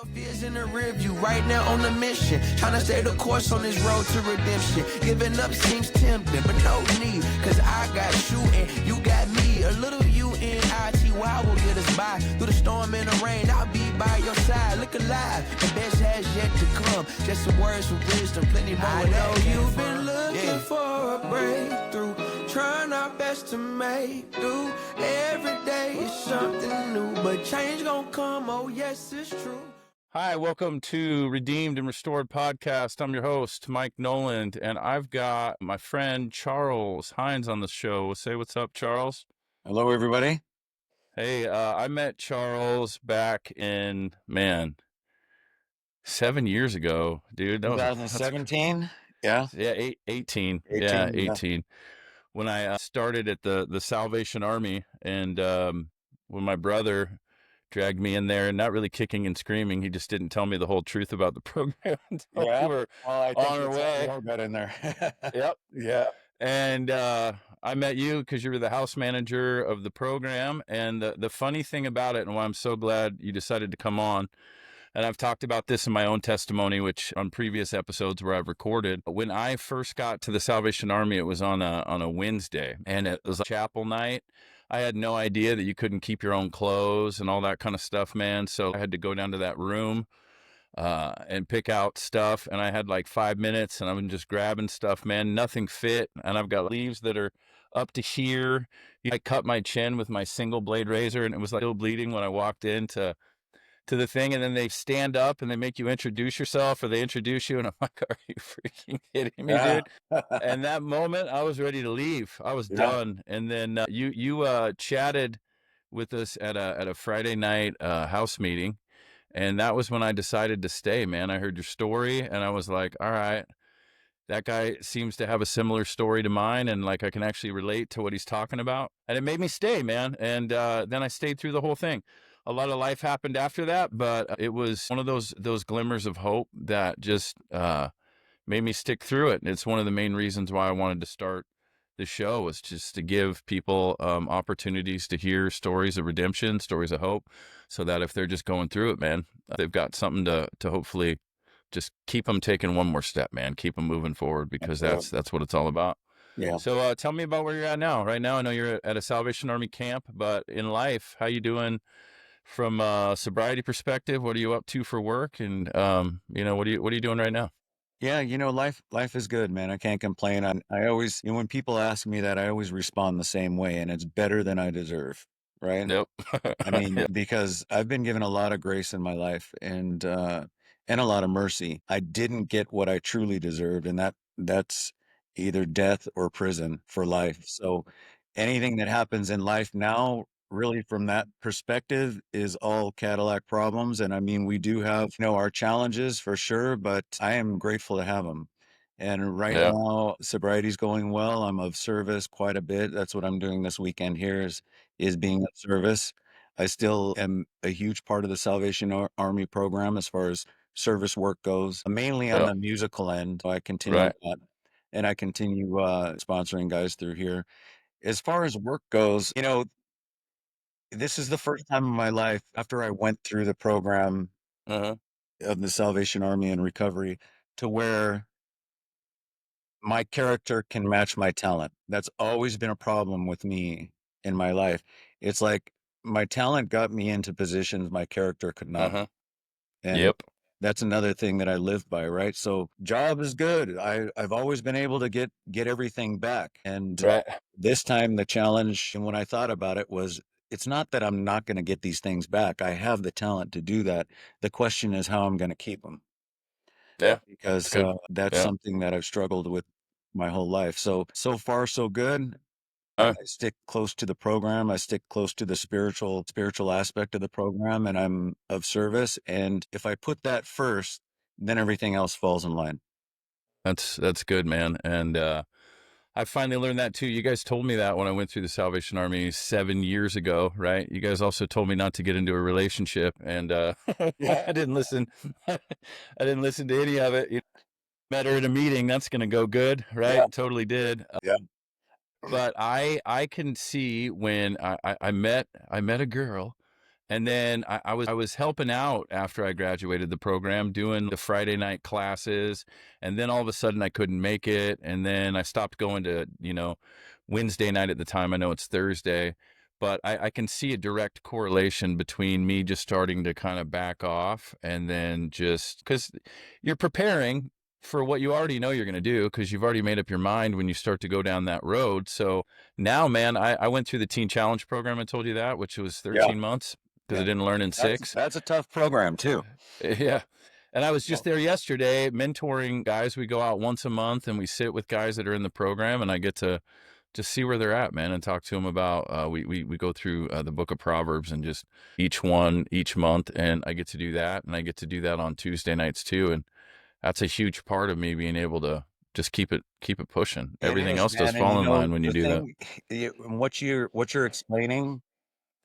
Fears in the rear view, right now on the mission. Trying to stay the course on this road to redemption. Giving up seems tempting, but no need. Cause I got you and you got me. A little UNITY will get us by. Through the storm and the rain, I'll be by your side. Look alive, the best has yet to come. Just some words of wisdom, plenty more. I know you've been looking for a breakthrough. Trying our best to make do. Every day is something new, but change gon' come, oh yes, it's true. Hi, welcome to Redeemed and Restored Podcast. I'm your host, Mike Noland, and I've got my friend Charles Hines on the show. Say what's up, Charles. Hello, everybody. Hey, I met Charles back in, 7 years ago, dude. That was 2017? Yeah. Yeah, 18. Yeah, 18. When I started at the Salvation Army, and when my brother dragged me in there, and not really kicking and screaming, he just didn't tell me the whole truth about the program until we were on our way. Got in there. Yep. Yeah. And I met you because you were the house manager of the program. And the funny thing about it, and why I'm so glad you decided to come on, and I've talked about this in my own testimony, which on previous episodes where I've recorded, when I first got to the Salvation Army, it was on a Wednesday, and it was a chapel night. I had no idea that you couldn't keep your own clothes and all that kind of stuff, man. So I had to go down to that room and pick out stuff. And I had like 5 minutes, and I'm just grabbing stuff, man. Nothing fit. And I've got leaves that are up to here. I cut my chin with my single blade razor, and it was like still bleeding when I walked into the thing. And then they stand up and they make you introduce yourself, or they introduce you. And I'm like, are you freaking kidding me, dude? And that moment I was ready to leave. I was done. And then you chatted with us at a Friday night house meeting. And that was when I decided to stay, man. I heard your story and I was like, all right, that guy seems to have a similar story to mine. And like, I can actually relate to what he's talking about. And it made me stay, man. And then I stayed through the whole thing. A lot of life happened after that, but it was one of those glimmers of hope that just made me stick through it. And it's one of the main reasons why I wanted to start the show, was just to give people opportunities to hear stories of redemption, stories of hope, so that if they're just going through it, man, they've got something to hopefully just keep them taking one more step, man. Keep them moving forward, because that's what it's all about. Yeah. So tell me about where you're at now. Right now, I know you're at a Salvation Army camp, but in life, how you doing? From a sobriety perspective, what are you up to for work? And, what are you doing right now? Yeah. Life is good, man. I can't complain. I always, when people ask me that, I always respond the same way, and it's better than I deserve. Right. Yep. I mean, because I've been given a lot of grace in my life, and a lot of mercy. I didn't get what I truly deserved. And that's either death or prison for life. So anything that happens in life now, really from that perspective, is all Cadillac problems. And I mean, we do have, our challenges for sure, but I am grateful to have them. And right now, sobriety's going well. I'm of service quite a bit. That's what I'm doing this weekend here is being of service. I still am a huge part of the Salvation Army program as far as service work goes, mainly on the musical end. So I continue that, and I continue sponsoring guys through here. As far as work goes, this is the first time in my life after I went through the program of the Salvation Army and recovery, to where my character can match my talent. That's always been a problem with me in my life. It's like my talent got me into positions my character could not. And that's another thing that I live by, right? So job is good. I've always been able to get everything back. And this time the challenge, and when I thought about it, was it's not that I'm not going to get these things back. I have the talent to do that. The question is how I'm going to keep them. Yeah. Because that's something that I've struggled with my whole life. So far, so good. I stick close to the program. I stick close to the spiritual aspect of the program, and I'm of service. And if I put that first, then everything else falls in line. That's good, man. And I finally learned that too. You guys told me that when I went through the Salvation Army 7 years ago, right? You guys also told me not to get into a relationship, and I didn't listen. I didn't listen to any of it. Met her at a meeting. That's going to go good, right? Yeah. Totally did. But I can see when I met a girl, And then I was helping out after I graduated the program, doing the Friday night classes, and then all of a sudden I couldn't make it, and then I stopped going to Wednesday night at the time. I know it's Thursday, but I can see a direct correlation between me just starting to kind of back off, and then just because you're preparing for what you already know you're going to do because you've already made up your mind when you start to go down that road. So now, man, I went through the Teen Challenge program. I told you that, which was Yeah. 13 months because I Yeah. didn't learn in That's 6. that's a tough program too. Yeah. And I was Yeah. just there yesterday mentoring guys. We go out once a month and we sit with guys that are in the program, and I get to just see where they're at, man, and talk to them about, we go through the book of Proverbs and just each one each month. And I get to do that. And I get to do that on Tuesday nights too. And that's a huge part of me being able to just keep it pushing. It Everything is, else does man, and fall in line when you the do that. thing, what you're explaining,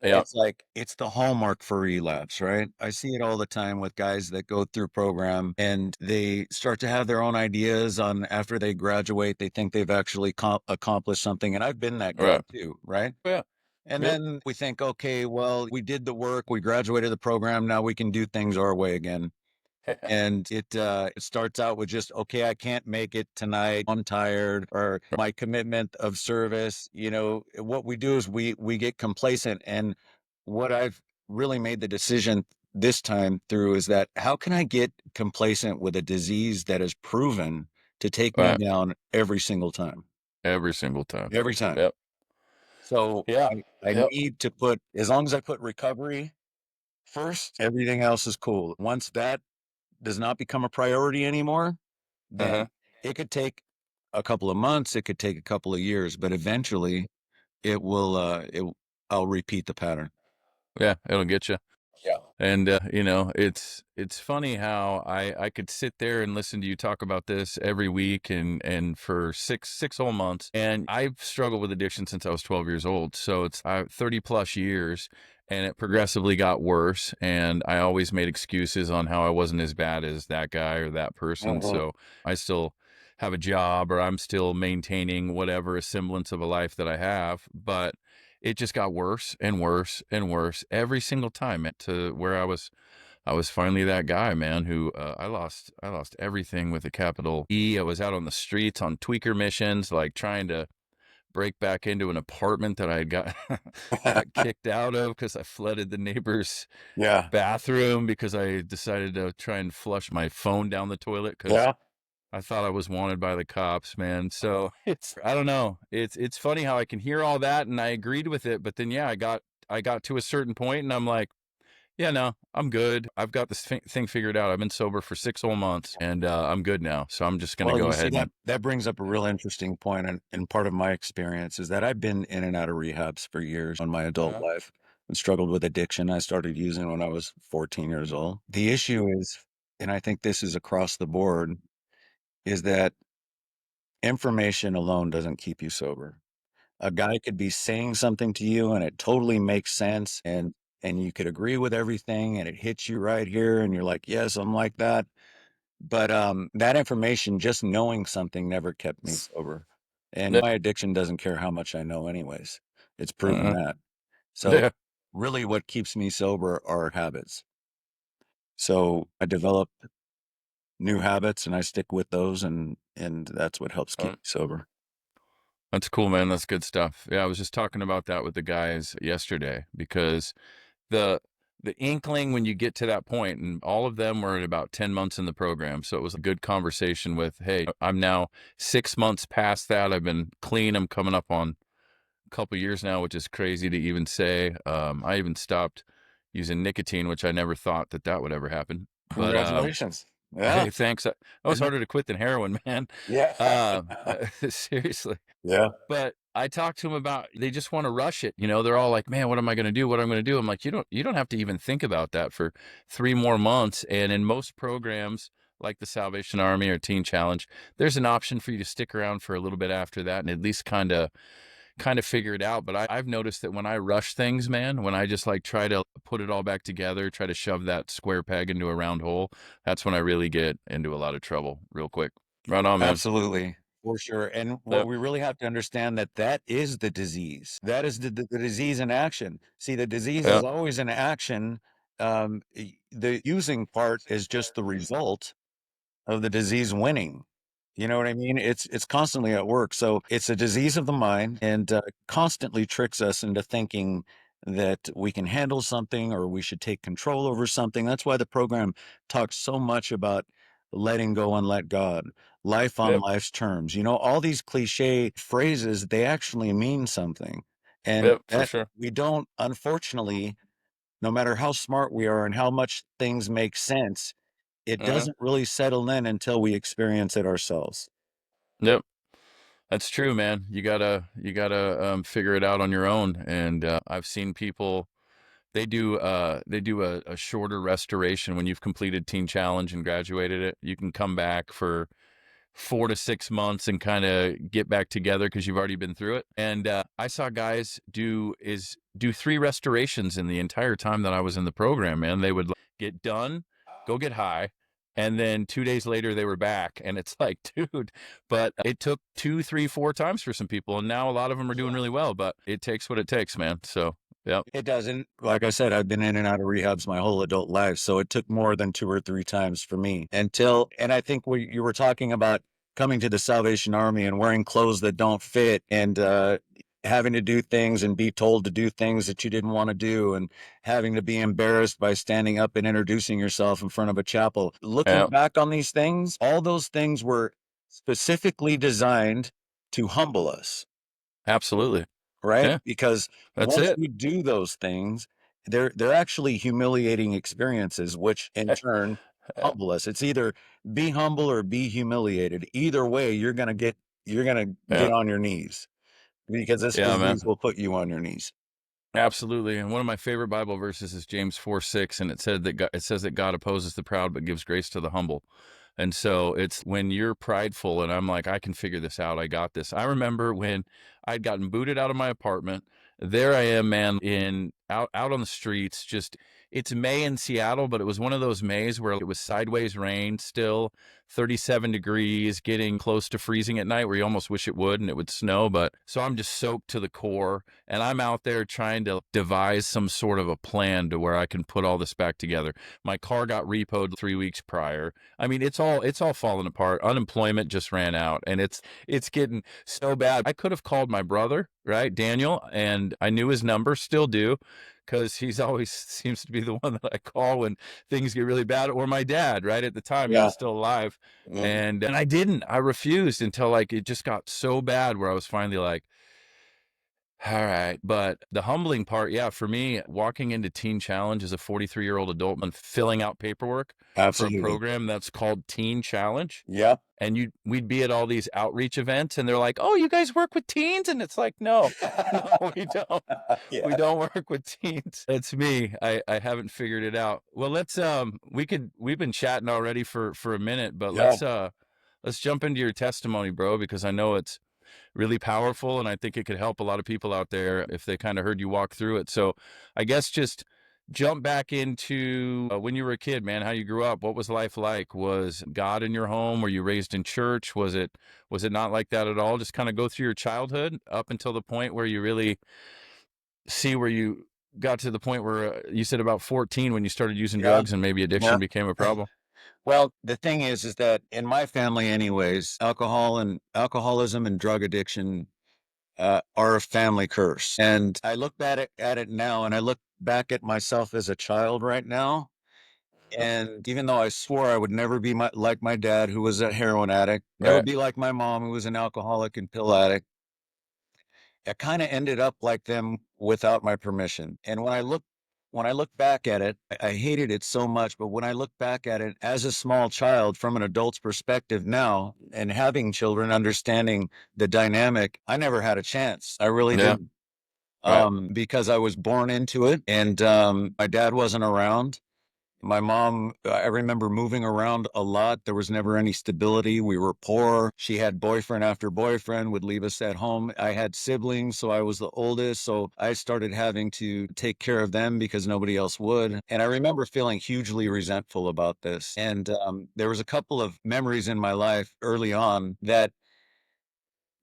Yeah. it's like it's the hallmark for relapse, right? I see it all the time with guys that go through program and they start to have their own ideas on after they graduate. They think they've actually accomplished something, and I've been that guy Right. too, right? Yeah. And Yep. then we think, okay, well, we did the work, we graduated the program, now we can do things our way again. And it starts out with just, okay, I can't make it tonight, I'm tired, or my commitment of service. What we do is we get complacent. And what I've really made the decision this time through is that how can I get complacent with a disease that is proven to take me Right. down every single time? Every single time. Every time. Yep. So Yeah. I Yep. need to put, as long as I put recovery first, everything else is cool. Once that does not become a priority anymore, Uh-huh. then it could take a couple of months, it could take a couple of years, but eventually it will, I'll repeat the pattern. Yeah. It'll get you. Yeah. And it's funny how I could sit there and listen to you talk about this every week and for six whole months. And I've struggled with addiction since I was 12 years old. So it's 30 plus years, and it progressively got worse. And I always made excuses on how I wasn't as bad as that guy or that person. Mhm. So I still have a job, or I'm still maintaining whatever a semblance of a life that I have. But it just got worse and worse and worse every single time, to where I was finally that guy, man, who I lost everything with a capital E. I was out on the streets on tweaker missions, like trying to break back into an apartment that I got kicked out of because I flooded the neighbor's Yeah. bathroom because I decided to try and flush my phone down the toilet because Yeah. I thought I was wanted by the cops, man. So I don't know. It's funny how I can hear all that and I agreed with it, but then yeah, I got to a certain point and I'm like, yeah, no, I'm good. I've got this thing figured out. I've been sober for 6 whole months, and I'm good now. So I'm just gonna Well, go you see ahead that and that brings up a real interesting point, and part of my experience is that I've been in and out of rehabs for years on my adult uh, life and struggled with addiction. I started using when I was 14 years old. The issue is, and I think this is across the board, is that information alone doesn't keep you sober. A guy could be saying something to you and it totally makes sense, and you could agree with everything and it hits you right here and you're like, "Yes, I'm like that." But that information, just knowing something never kept me sober. And yeah, my addiction doesn't care how much I know anyways. It's proven uh, that. So yeah, really what keeps me sober are habits. So I develop new habits and I stick with those, and that's what helps keep uh, me sober. that's cool, man. That's good stuff. Yeah, I was just talking about that with the guys yesterday because the the inkling when you get to that point, and all of them were at about 10 months in the program. So it was a good conversation with, hey, I'm now 6 months past that. I've been clean. I'm coming up on couple years now, which is crazy to even say. I even stopped using nicotine, which I never thought that would ever happen. But Congratulations. Yeah. hey, thanks. That was harder to quit than heroin, man. Yeah. Uh, seriously. Yeah. But I talked to them about they just want to rush it. They're all like, "Man, what am I going to do? What am I going to do?" I'm like, "You don't have to even think about that for 3 more months." And in most programs like the Salvation Army or Teen Challenge, there's an option for you to stick around for a little bit after that and at least kind of figure it out. But I've noticed that when I rush things, man, when I just like try to put it all back together, try to shove that square peg into a round hole, that's when I really get into a lot of trouble real quick. Right on, man. Absolutely. For sure. And what Yep. we really have to understand that that is the disease. That is the disease in action. See, the disease is Yep. always in action. The using part is just the result of the disease winning. You know what I mean? It's constantly at work. So it's a disease of the mind, and constantly tricks us into thinking that we can handle something or we should take control over something. That's why the program talks so much about letting go and let God, life on Yep. life's terms. You know, all these cliche phrases, they actually mean something. And Yep. For that sure. we don't, unfortunately, no matter how smart we are and how much things make sense, it Hmm. doesn't really settle in until we experience it ourselves. Yep. That's true, man. You gotta figure it out on your own. And I've seen people, they do a shorter restoration when you've completed Teen Challenge and graduated it. You can come back for 4 to 6 months and kind of get back together because you've already been through it. And I saw guys do 3 restorations in the entire time that I was in the program. Man, they would get done, go get high, and then 2 days later they were back. And it's like, dude, but it took 2, 3, 4 times for some people, and now a lot of them are doing really well. But it takes what it takes, man. So, yep, It doesn't. Like I said, I've been in and out of rehabs my whole adult life, so it took more than 2 or 3 times for me until, and I think what you were talking about coming to the Salvation Army and wearing clothes that don't fit, and having to do things and be told to do things that you didn't wanna do, and having to be embarrassed by standing up and introducing yourself in front of a chapel. Looking yep, back on these things, all those things were specifically designed to humble us. absolutely, Right? yeah, Because that's once it. we do those things, they're actually humiliating experiences, which in turn humble us. It's either be humble or be humiliated. Either way, you're gonna get Yeah, on your knees because this yeah, man. disease will put you on your knees. Absolutely. And one of my favorite Bible verses is James 4:6, and it says that God opposes the proud but gives grace to the humble. And so it's when you're prideful and I'm like, I can figure this out. I got this. I remember when I'd gotten booted out of my apartment. There I am, man, in out on the streets. Just it's May in Seattle, but it was one of those Mays where it was sideways rain still, 37 degrees, getting close to freezing at night where you almost wish it would and it would snow. But so I'm just soaked to the core, and I'm out there trying to devise some sort of a plan to where I can put all this back together. My car got repoed 3 weeks prior. I mean, it's all falling apart. Unemployment just ran out, and it's getting so bad. I could have called my brother, right, Daniel, and I knew his number, still do, because he's always seems to be the one that I call when things get really bad, or my dad, right, at the time he Yeah. was still alive, Mhm. and I didn't. I refused until like it just got so bad where I was finally like, all right. But the humbling part, yeah, for me, walking into Teen Challenge as a 43-year-old adult and filling out paperwork for a Absolutely. program that's called Teen Challenge. Yep. And we'd be at all these outreach events and they're like, oh, you guys work with teens? And it's like, no, no, we don't. We Yeah. don't work with teens. It's me. I haven't figured it out. Well, we've been chatting already for a minute, but Yeah. let's jump into your testimony, bro, because I know it's really powerful. And I think it could help a lot of people out there if they kind of heard you walk through it. So I guess just jump back into when you were a kid, man, how you grew up. What was life like? Was God in your home? Were you raised in church? Was it not like that at all? Just kind of go through your childhood up until the point where you really see where you got to the point where you said about 14 when you started using Yeah. drugs and maybe Yeah. addiction became a problem. Well, the thing is that in my family anyways, alcoholism and drug addiction are a family curse. And I look back at it now, and I look back at myself as a child right now. And even though I swore I would never be like my dad, who was a heroin addict, never Right. be like my mom, who was an alcoholic and pill addict, I kind of ended up like them without my permission. And when I look back at it, I hated it so much. But when I look back at it as a small child from an adult's perspective now, and having children, understanding the dynamic, I never had a chance. I really Yeah. didn't. Right. Because I was born into it, and my dad wasn't around. My mom, I remember moving around a lot. There was never any stability. We were poor. She had boyfriend after boyfriend, would leave us at home. I had siblings, so I was the oldest. So I started having to take care of them because nobody else would. And I remember feeling hugely resentful about this. And there was a couple of memories in my life early on that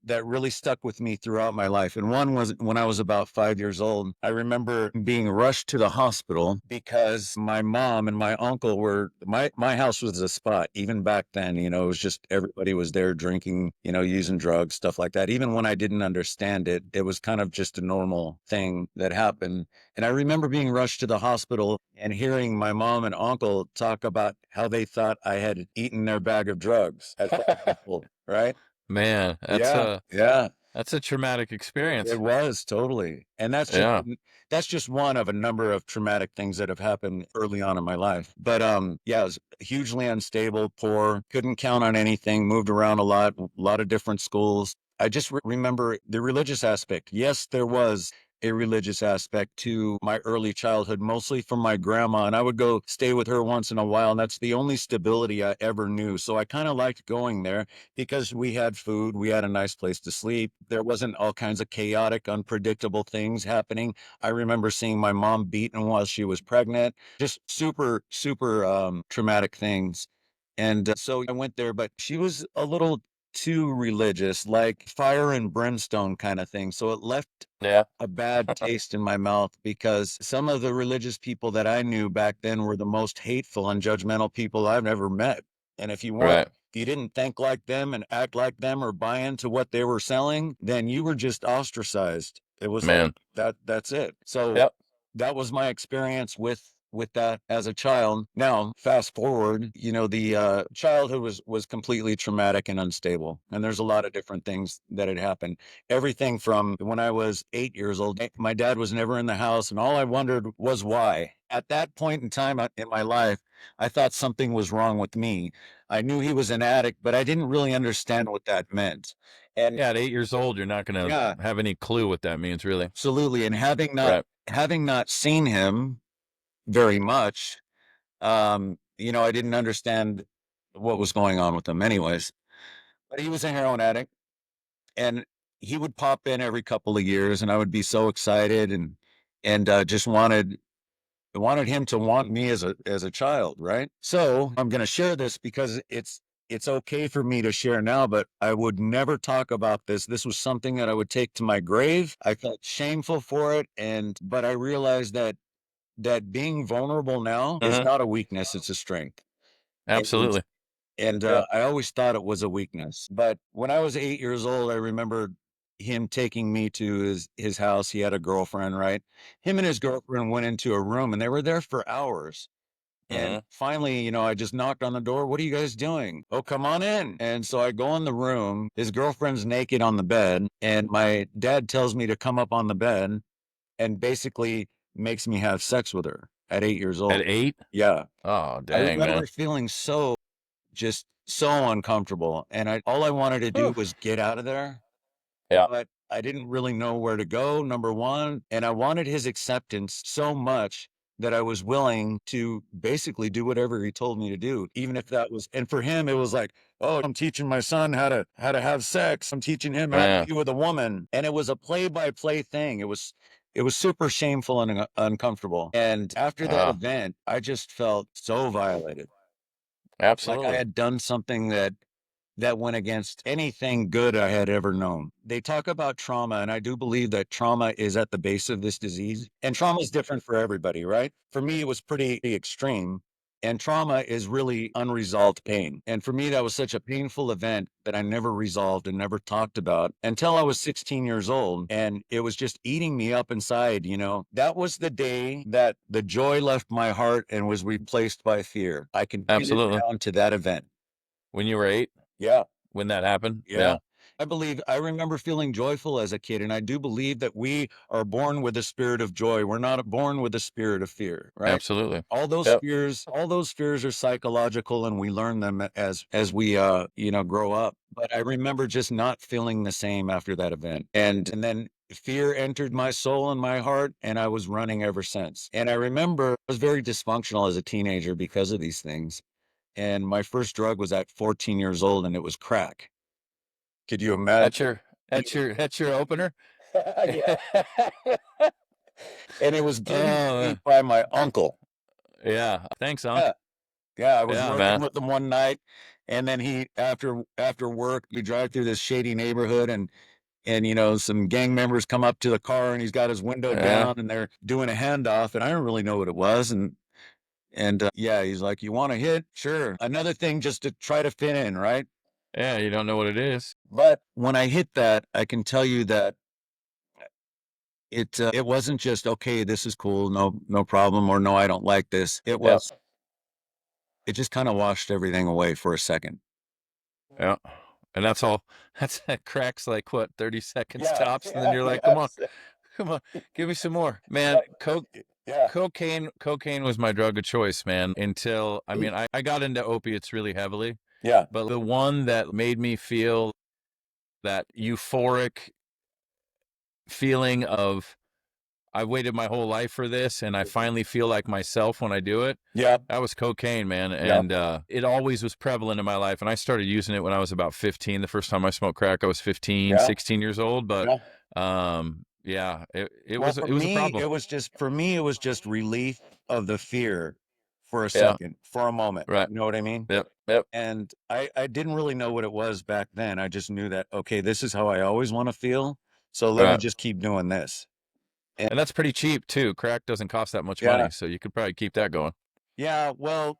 that really stuck with me throughout my life. And one was when I was about 5 years old. I remember being rushed to the hospital because my mom and my uncle were, my house was a spot. Even back then, it was just everybody was there drinking, using drugs, stuff like that. Even when I didn't understand it, it was kind of just a normal thing that happened. And I remember being rushed to the hospital and hearing my mom and uncle talk about how they thought I had eaten their bag of drugs as people, right? Man, Yeah, yeah, that's a traumatic experience. it was totally. And Yeah. that's just one of a number of traumatic things that have happened early on in my life. But yeah, I was hugely unstable, poor, couldn't count on anything, moved around a lot of different schools. I just remember the religious aspect. Yes, there was a religious aspect to my early childhood, mostly from my grandma. And I would go stay with her once in a while. And that's the only stability I ever knew. So I kind of liked going there because we had food, we had a nice place to sleep. There wasn't all kinds of chaotic, unpredictable things happening. I remember seeing my mom beaten while she was pregnant, just super, super traumatic things. And so I went there, but she was a little too religious, like fire and brimstone kind of thing. So it left Yeah. a bad taste in my mouth because some of the religious people that I knew back then were the most hateful and judgmental people I've ever met. And if Right. you didn't think like them and act like them or buy into what they were selling, then you were just ostracized. It was like Man. that's it. So Yep. that was my experience with that as a child. Now, fast forward, the childhood was completely traumatic and unstable. And there's a lot of different things that had happened. Everything from when I was 8 years old, my dad was never in the house, and all I wondered was why. At that point in time in my life, I thought something was wrong with me. I knew he was an addict, but I didn't really understand what that meant. And Yeah, at 8 years old, you're not going yeah, to have any clue what that means, really. absolutely. And Right. having not seen him very much, I didn't understand what was going on with him anyways. But he was a heroin addict, and he would pop in every couple of years, and I would be so excited and just wanted him to want me as a child, right? So I'm going to share this because it's okay for me to share now, but I would never talk about this. This was something that I would take to my grave. I felt shameful for it, but I realized that being vulnerable now is Hmm. not a weakness; it's a strength. And Absolutely. and Yeah. I always thought it was a weakness. But when I was 8 years old, I remember him taking me to his house. He had a girlfriend, right? Him and his girlfriend went into a room, and they were there for hours. And Hmm. finally, I just knocked on the door. What are you guys doing? Oh, come on in. And so I go in the room. His girlfriend's naked on the bed, and my dad tells me to come up on the bed and basically makes me have sex with her at 8 years At old. 8? Yeah. Oh, I dang, man. remember feeling just so uncomfortable. And all I wanted to do Whew. was get out of there, Yeah. but I didn't really know where to go, number one. And I wanted his acceptance so much that I was willing to basically do whatever he told me to do, even if that was, and for him, it was like, oh, I'm teaching my son how to have sex. I'm teaching him how to Man. be with a woman. And it was a play by play thing. It was super shameful and uncomfortable. And after that Ah, event, I just felt so violated. Like I absolutely. had done something that went against anything good I had ever known. They talk about trauma, and I do believe that trauma is at the base of this disease. And trauma is different for everybody, right? For me, it was pretty extreme. And trauma is really unresolved pain. And for me, that was such a painful event that I never resolved and never talked about until I was 16 years old. And it was just eating me up inside, That was the day that the joy left my heart and was replaced by fear. I can pin it Absolutely. down to that event. When you were 8, Yeah. when that happened? Yeah. Yeah. I remember feeling joyful as a kid, and I do believe that we are born with a spirit of joy. We're not born with a spirit of fear, right? Absolutely. Yep. All those fears are psychological, and we learn them as we grow up. But I remember just not feeling the same after that event. And then fear entered my soul and my heart, and I was running ever since. And I remember I was very dysfunctional as a teenager because of these things. And my first drug was at 14 years old, and it was crack. Could you That's imagine? your that's your opener? Yeah. And it was given to Oh, me by my uncle. yeah. Thanks, Unc. Yeah. Yeah. I was Yeah, working man. with him one night And then after work, we drive through this shady neighborhood, and you know, some gang members come up to the car, and he's got his window Yeah. down, and they're doing a handoff, and I don't really know what it was, and yeah, he's like, "You want to hit? Sure." Another thing just to try to fit in, right? Yeah. You don't know what it is. But when I hit that, I can tell you that it wasn't just okay. This is cool, no problem, or no, I don't like this. Yeah. It just kind of washed everything away for a second. Yeah. And that's all. That cracks like what, 30 seconds Yeah, tops. And then yeah, you're like, yes. come on, give me some more, man. Like, yeah, Cocaine was my drug of choice, man, until, I mean, I got into opiates really heavily, yeah, but the one that made me feel that euphoric feeling of I waited my whole life for this and I finally feel like myself when I do it. yeah, That was cocaine, man. yeah, And it always was prevalent in my life. And I started using it when I was about 15. The first time I smoked crack, I was 15, yeah, 16 years old. But yeah. yeah, it Well, was for it was a me, problem. it was just relief of the fear for a Yeah, second, for a moment. right. You know what I mean? Yep, yep. And I didn't really know what it was back then. I just knew that, okay, this is how I always want to feel. So let me Right. just keep doing this. And And that's pretty cheap too. Crack doesn't cost that much yeah, money, so you could probably keep that going. yeah. Well,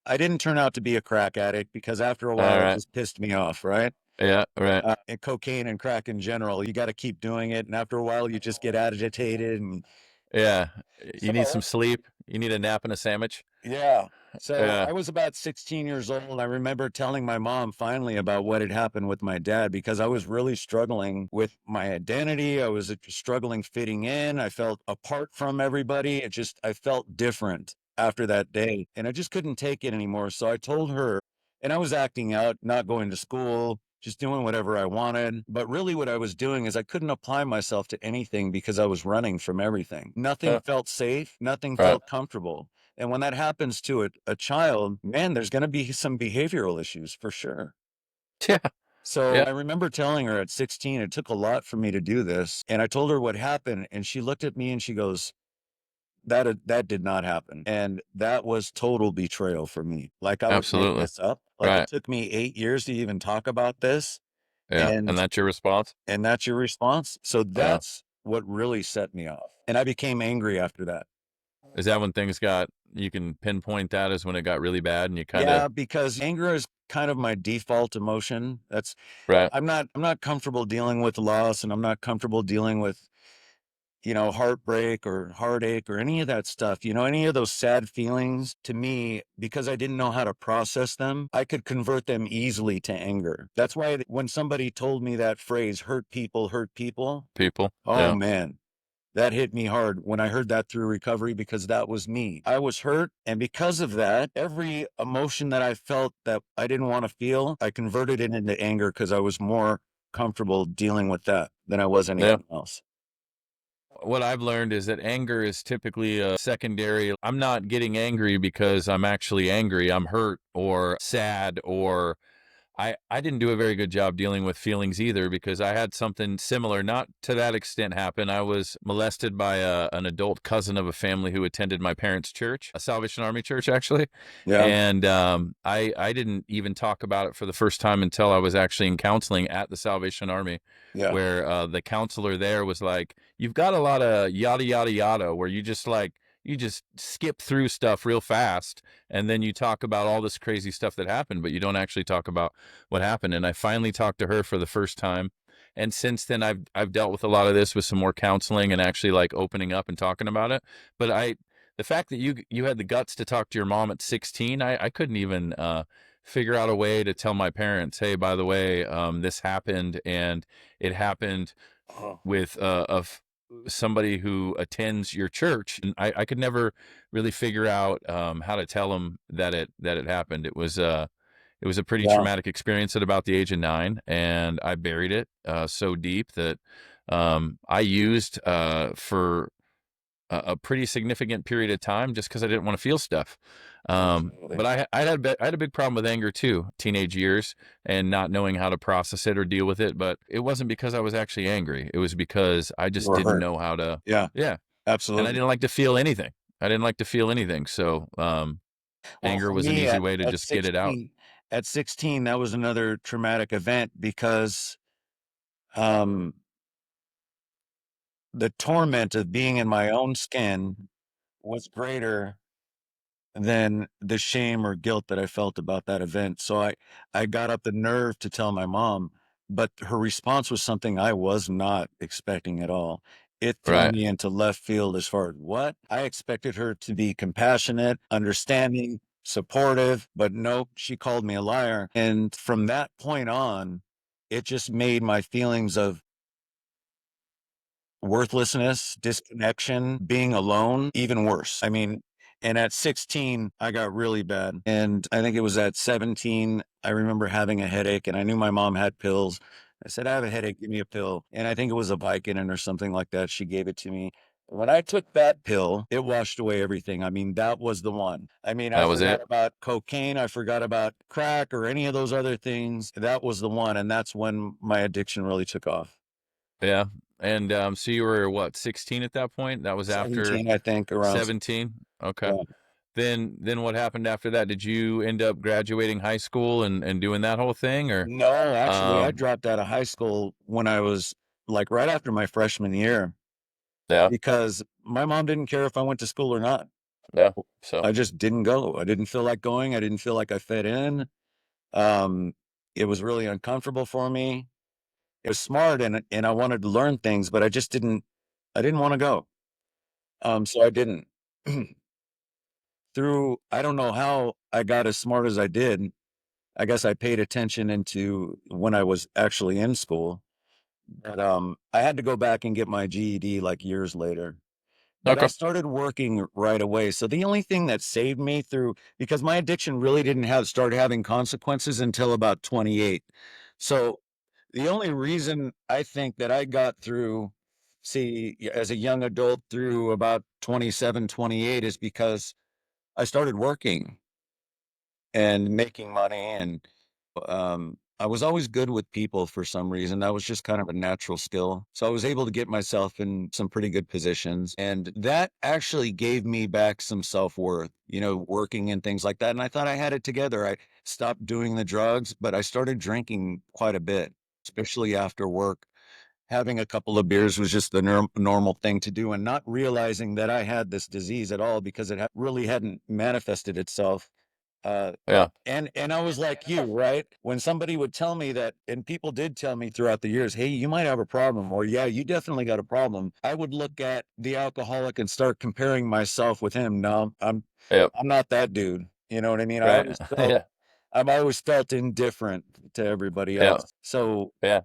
I didn't turn out to be a crack addict because after a All while it right. just pissed me off, right? Yeah, right. And cocaine and crack in general, you got to keep doing it. And after a while, you just get agitated. And Yeah. You need some so, sleep. You need a nap and a sandwich. yeah. So Yeah. I was about 16 years old. I remember telling my mom finally about what had happened with my dad because I was really struggling with my identity. I was struggling fitting in. I felt apart from everybody. I felt different after that day and I just couldn't take it anymore. So I told her, and I was acting out, not going to school, just doing whatever I wanted. But really, what I was doing is I couldn't apply myself to anything because I was running from everything. Nothing Yeah. felt safe, nothing Right. felt comfortable. And when that happens to a child, man, there's going to be some behavioral issues for sure. Yeah. So Yeah. I remember telling her at 16, it took a lot for me to do this. And I told her what happened. And she looked at me and she goes, that did not happen. And that was total betrayal for me. Like I would make Absolutely. this up. Like it Right. took me 8 years to even talk about this. Yeah. And And that's your response? and that's your response. So Yeah. that's what really set me off. And I became angry after that. Is that when things got, you can pinpoint that as when it got really bad and you kind of, Yeah, because anger is kind of my default emotion. right. I'm not comfortable dealing with loss and I'm not comfortable dealing with, you know, heartbreak or heartache or any of that stuff. You know, any of those sad feelings to me, because I didn't know how to process them, I could convert them easily to anger. That's why when somebody told me that phrase, hurt people, People. oh Yeah. man, that hit me hard when I heard that through recovery because that was me. I was hurt. And because of that, every emotion that I felt that I didn't want to feel, I converted it into anger because I was more comfortable dealing with that than I was Yeah. anything else. What I've learned is that anger is typically a secondary. I'm not getting angry because I'm actually angry. I'm hurt or sad, or I didn't do a very good job dealing with feelings either because I had something similar, not to that extent happen. I was molested by an adult cousin of a family who attended my parents' church, a Salvation Army church, actually. Yeah. And I didn't even talk about it for the first time until I was actually in counseling at the Salvation Army, Yeah. where the counselor there was like, you've got a lot of yada, yada, yada, where you just skip through stuff real fast and then you talk about all this crazy stuff that happened, but you don't actually talk about what happened. And I finally talked to her for the first time. And since then I've dealt with a lot of this with some more counseling and actually like opening up and talking about it. But the fact that you had the guts to talk to your mom at 16, I couldn't even figure out a way to tell my parents, hey, by the way, this happened, and it happened with somebody who attends your church. And I could never really figure out how to tell them that it happened. It was a pretty Yeah. traumatic experience at about the age of 9, and I buried it so deep that I used for a pretty significant period of time just because I didn't want to feel stuff. But I had a big problem with anger too, teenage years, and not knowing how to process it or deal with it. But it wasn't because I was actually angry. It was because I You just were didn't hurt. know how to, Yeah. yeah. And I Absolutely. didn't like to feel anything. I didn't like to feel anything. So Well, anger for was an me easy way to at just get it out. 16, at 16, that was another traumatic event because um, the torment of being in my own skin was greater than the shame or guilt that I felt about that event. So I got up the nerve to tell my mom, but her response was something I was not expecting at all. It threw Right. me into left field as far as what I expected her to be compassionate, understanding, supportive, but nope, she called me a liar. And from that point on, it just made my feelings of worthlessness, disconnection, being alone, even worse. I mean, and at 16, I got really bad. And I think it was at 17, I remember having a headache and I knew my mom had pills. I said, I have a headache, give me a pill. And I think it was a Vicodin or something like that. She gave it to me. When I took that pill, it washed away everything. I mean, that was the one. I mean, I That was forgot it. about cocaine. I forgot about crack or any of those other things. That was the one. And that's when my addiction really took off. Yeah. And so you were what, 16 at that point? That was after 17, I think, around. 17. Okay. Yeah. Then what happened after that? Did you end up graduating high school and doing that whole thing, or No, actually, I um dropped out of high school when I was like right after my freshman year yeah, because my mom didn't care if I went to school or not. yeah. So I just didn't go. I didn't feel like going. I didn't feel like I fit in. Um, it was really uncomfortable for me. It was smart and I wanted to learn things, but I didn't want to go. So I didn't. Through I don't know how I got as smart as I did. I guess I paid attention into when I was actually in school. But I had to go back and get my GED like years later. But I okay. started working right away. So the only thing that saved me through because my addiction really didn't have start having consequences until about 28. So the only reason I think that I got through, see, as a young adult through about 27, 28 is because I started working and making money and I was always good with people for some reason. That was just kind of a natural skill. So I was able to get myself in some pretty good positions. And that actually gave me back some self worth, working and things like that. And I thought I had it together. I stopped doing the drugs, but I started drinking quite a bit, especially after work. Having a couple of beers was just the normal thing to do, and not realizing that I had this disease at all because it really hadn't manifested itself. Uh, Yeah. and I was like you, right? When somebody would tell me that, and people did tell me throughout the years, hey, you might have a problem, or yeah, you definitely got a problem. I would look at the alcoholic and start comparing myself with him. No, Yep. I'm not that dude. You know what I mean? Right. Yeah. I've always felt indifferent to everybody Yeah. else. So Yeah.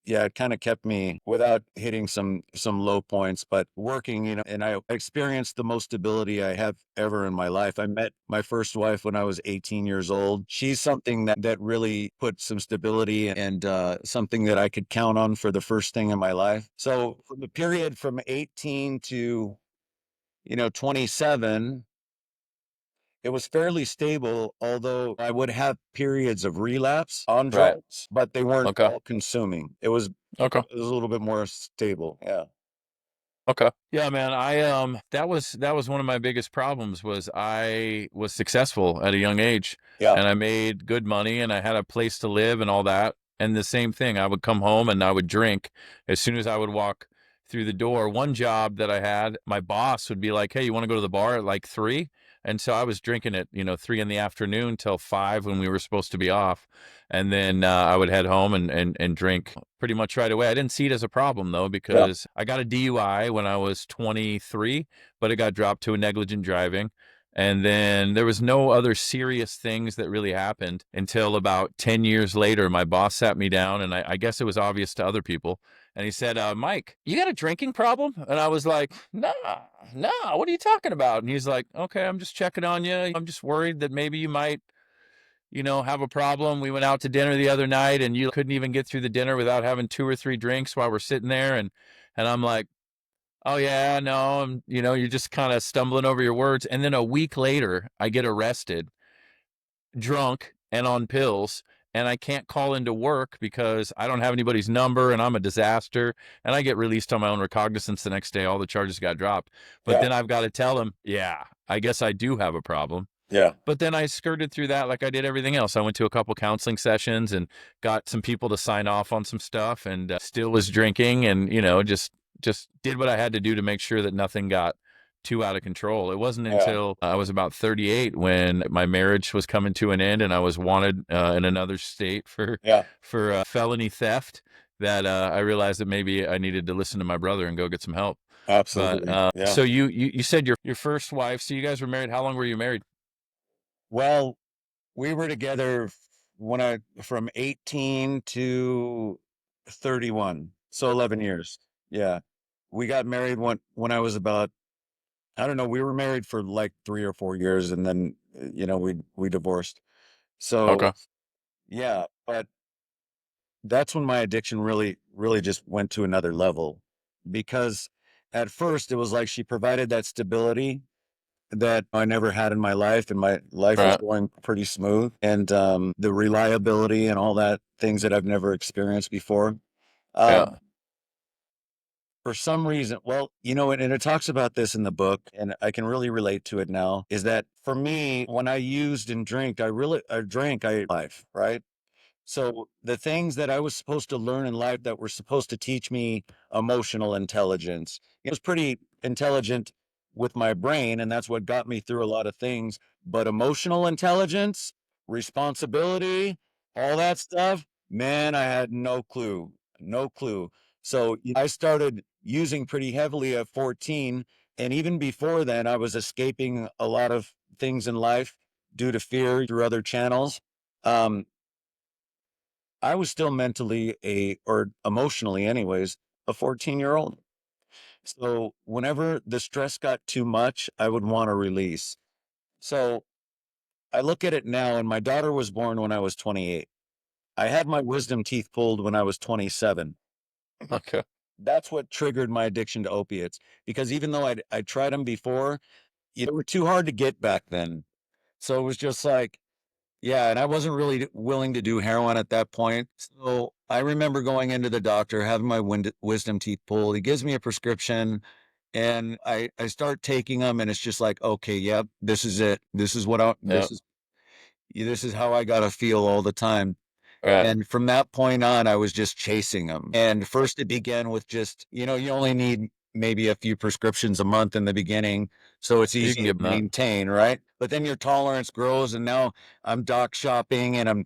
yeah, it kind of kept me without hitting some low points, but working, and I experienced the most stability I have ever in my life. I met my first wife when I was 18 years old. She's something that really put some stability and something that I could count on for the first thing in my life. So from the period from 18 to 27, it was fairly stable, although I would have periods of relapse on Right. drugs, but they weren't Okay. all consuming. Okay. It was a little bit more stable. Yeah. Okay. Yeah, man. That was one of my biggest problems was I was successful at a young age Yeah. and I made good money and I had a place to live and all that. And the same thing, I would come home and I would drink as soon as I would walk through the door. One job that I had, my boss would be like, "Hey, you want to go to the bar at like 3?" And so I was drinking at, 3 in the afternoon till 5 when we were supposed to be off. And then I would head home and drink pretty much right away. I didn't see it as a problem though, Yeah. because I got a DUI when I was 23, but it got dropped to a negligent driving. And then there was no other serious things that really happened until about 10 years later. My boss sat me down, and I guess it was obvious to other people. And he said, Mike, you got a drinking problem? And I was like, nah, what are you talking about? And he's like, okay, I'm just checking on you. I'm just worried that maybe you might have a problem. We went out to dinner the other night and you couldn't even get through the dinner without having 2 or 3 drinks while we're sitting there. And I'm like, oh yeah, no. And you're just kind of stumbling over your words. And then a week later, I get arrested, drunk and on pills. And I can't call into work because I don't have anybody's number and I'm a disaster. And I get released on my own recognizance the next day. All the charges got dropped. But Yeah. then I've got to tell him, yeah, I guess I do have a problem. Yeah. But then I skirted through that like I did everything else. I went to a couple counseling sessions and got some people to sign off on some stuff, and still was drinking, and just did what I had to do to make sure that nothing got too out of control. It wasn't Yeah. until I was about 38 when my marriage was coming to an end and I was wanted in another state for Yeah. felony theft that I realized that maybe I needed to listen to my brother and go get some help. But Absolutely. Yeah. so you said your first wife. So you guys were married. How long were you married? Well, we were together from 18 to 31. So 11 years. Yeah. We got married when I was about, I don't know, we were married for like 3 or 4 years, and then, we divorced. So Okay. yeah, but that's when my addiction really, really just went to another level, because at first it was like she provided that stability that I never had in my life, and my life was Right. going pretty smooth, and the reliability and all that things that I've never experienced before. Yeah. Um, for some reason, well, and it talks about this in the book, and I can really relate to it now, is that for me, when I used and drank, I life, right? So the things that I was supposed to learn in life that were supposed to teach me emotional intelligence, I was pretty intelligent with my brain, and that's what got me through a lot of things. But emotional intelligence, responsibility, all that stuff, man, I had no clue, no clue. So I started using pretty heavily at 14. And even before then, I was escaping a lot of things in life due to fear through other channels. Um, I was still mentally or emotionally anyways, a 14-year-old. So whenever the stress got too much, I would want to release. So I look at it now, and my daughter was born when I was 28. I had my wisdom teeth pulled when I was 27. Okay. That's what triggered my addiction to opiates, because even though I tried them before, they were too hard to get back then. So it was just like, yeah, and I wasn't really willing to do heroin at that point. So I remember going into the doctor, having my wisdom teeth pulled. He gives me a prescription, and I start taking them, and it's just like, okay, yep, this is it. Yeah. This is how I gotta feel all the time. Right. And from that point on, I was just chasing them. And first it began with just, you only need maybe a few prescriptions a month in the beginning. So it's You easy can to give them that. maintain, right? But then your tolerance grows, and now I'm doc shopping, and I'm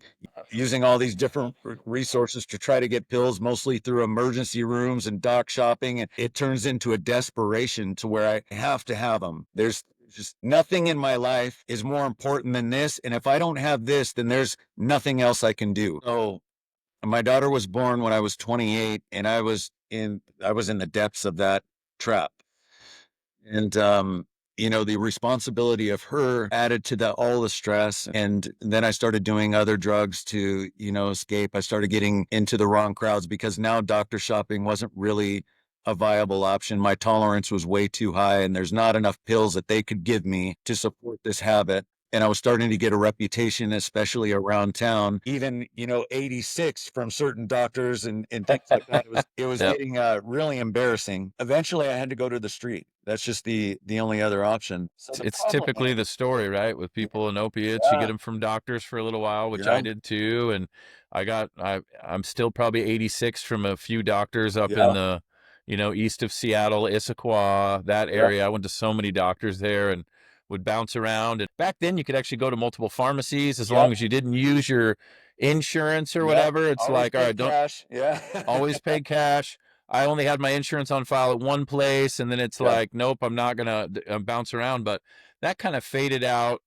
using all these different resources to try to get pills, mostly through emergency rooms and doc shopping. And it turns into a desperation to where I have to have them. There's just nothing in my life is more important than this. And if I don't have this, then there's nothing else I can do. So my daughter was born when I was 28, and I was in the depths of that trap. And the responsibility of her added to that, all the stress. And then I started doing other drugs to, escape. I started getting into the wrong crowds, because now doctor shopping wasn't really a viable option. My tolerance was way too high, and there's not enough pills that they could give me to support this habit. And I was starting to get a reputation, especially around town, even, 86 from certain doctors, and things like that. It was Yeah. getting really embarrassing. Eventually I had to go to the street. That's just the only other option. So the It's problem typically the story, right? With people in opiates, you get yeah, them from doctors for a little while, which I yeah, did too. And I'm still probably 86 from a few doctors up in yeah, the, east of Seattle, Issaquah, that yeah, area. I went to so many doctors there and would bounce around. And back then you could actually go to multiple pharmacies as long yep, as you didn't use your insurance or yep. whatever. It's Always like, all pay right, don't cash. Yeah. always pay cash. I only had my insurance on file at one place, and then it's Yep. like, nope, I'm not gonna bounce around. But that kind of faded out,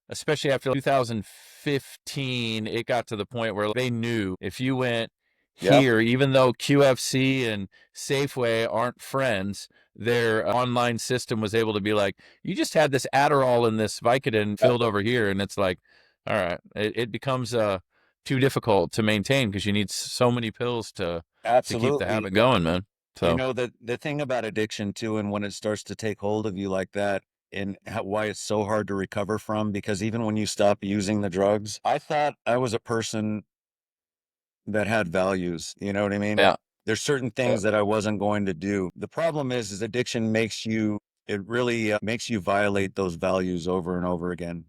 especially after 2015. It got to the point where they knew if you went Yep. here, even though QFC and Safeway aren't friends, their online system was able to be like, you just had this Adderall and this Vicodin Yep. filled over here, and it's like, all right, it becomes too difficult to maintain because you need so many pills to keep the Absolutely. habit going, man. So The thing about addiction too, and when it starts to take hold of you like that, and why it's so hard to recover from, because even when you stop using the drugs, I thought I was a person that had values. You know what I mean? yeah, There's certain things that I wasn't going to do. The problem is addiction it really makes you violate those values over and over again.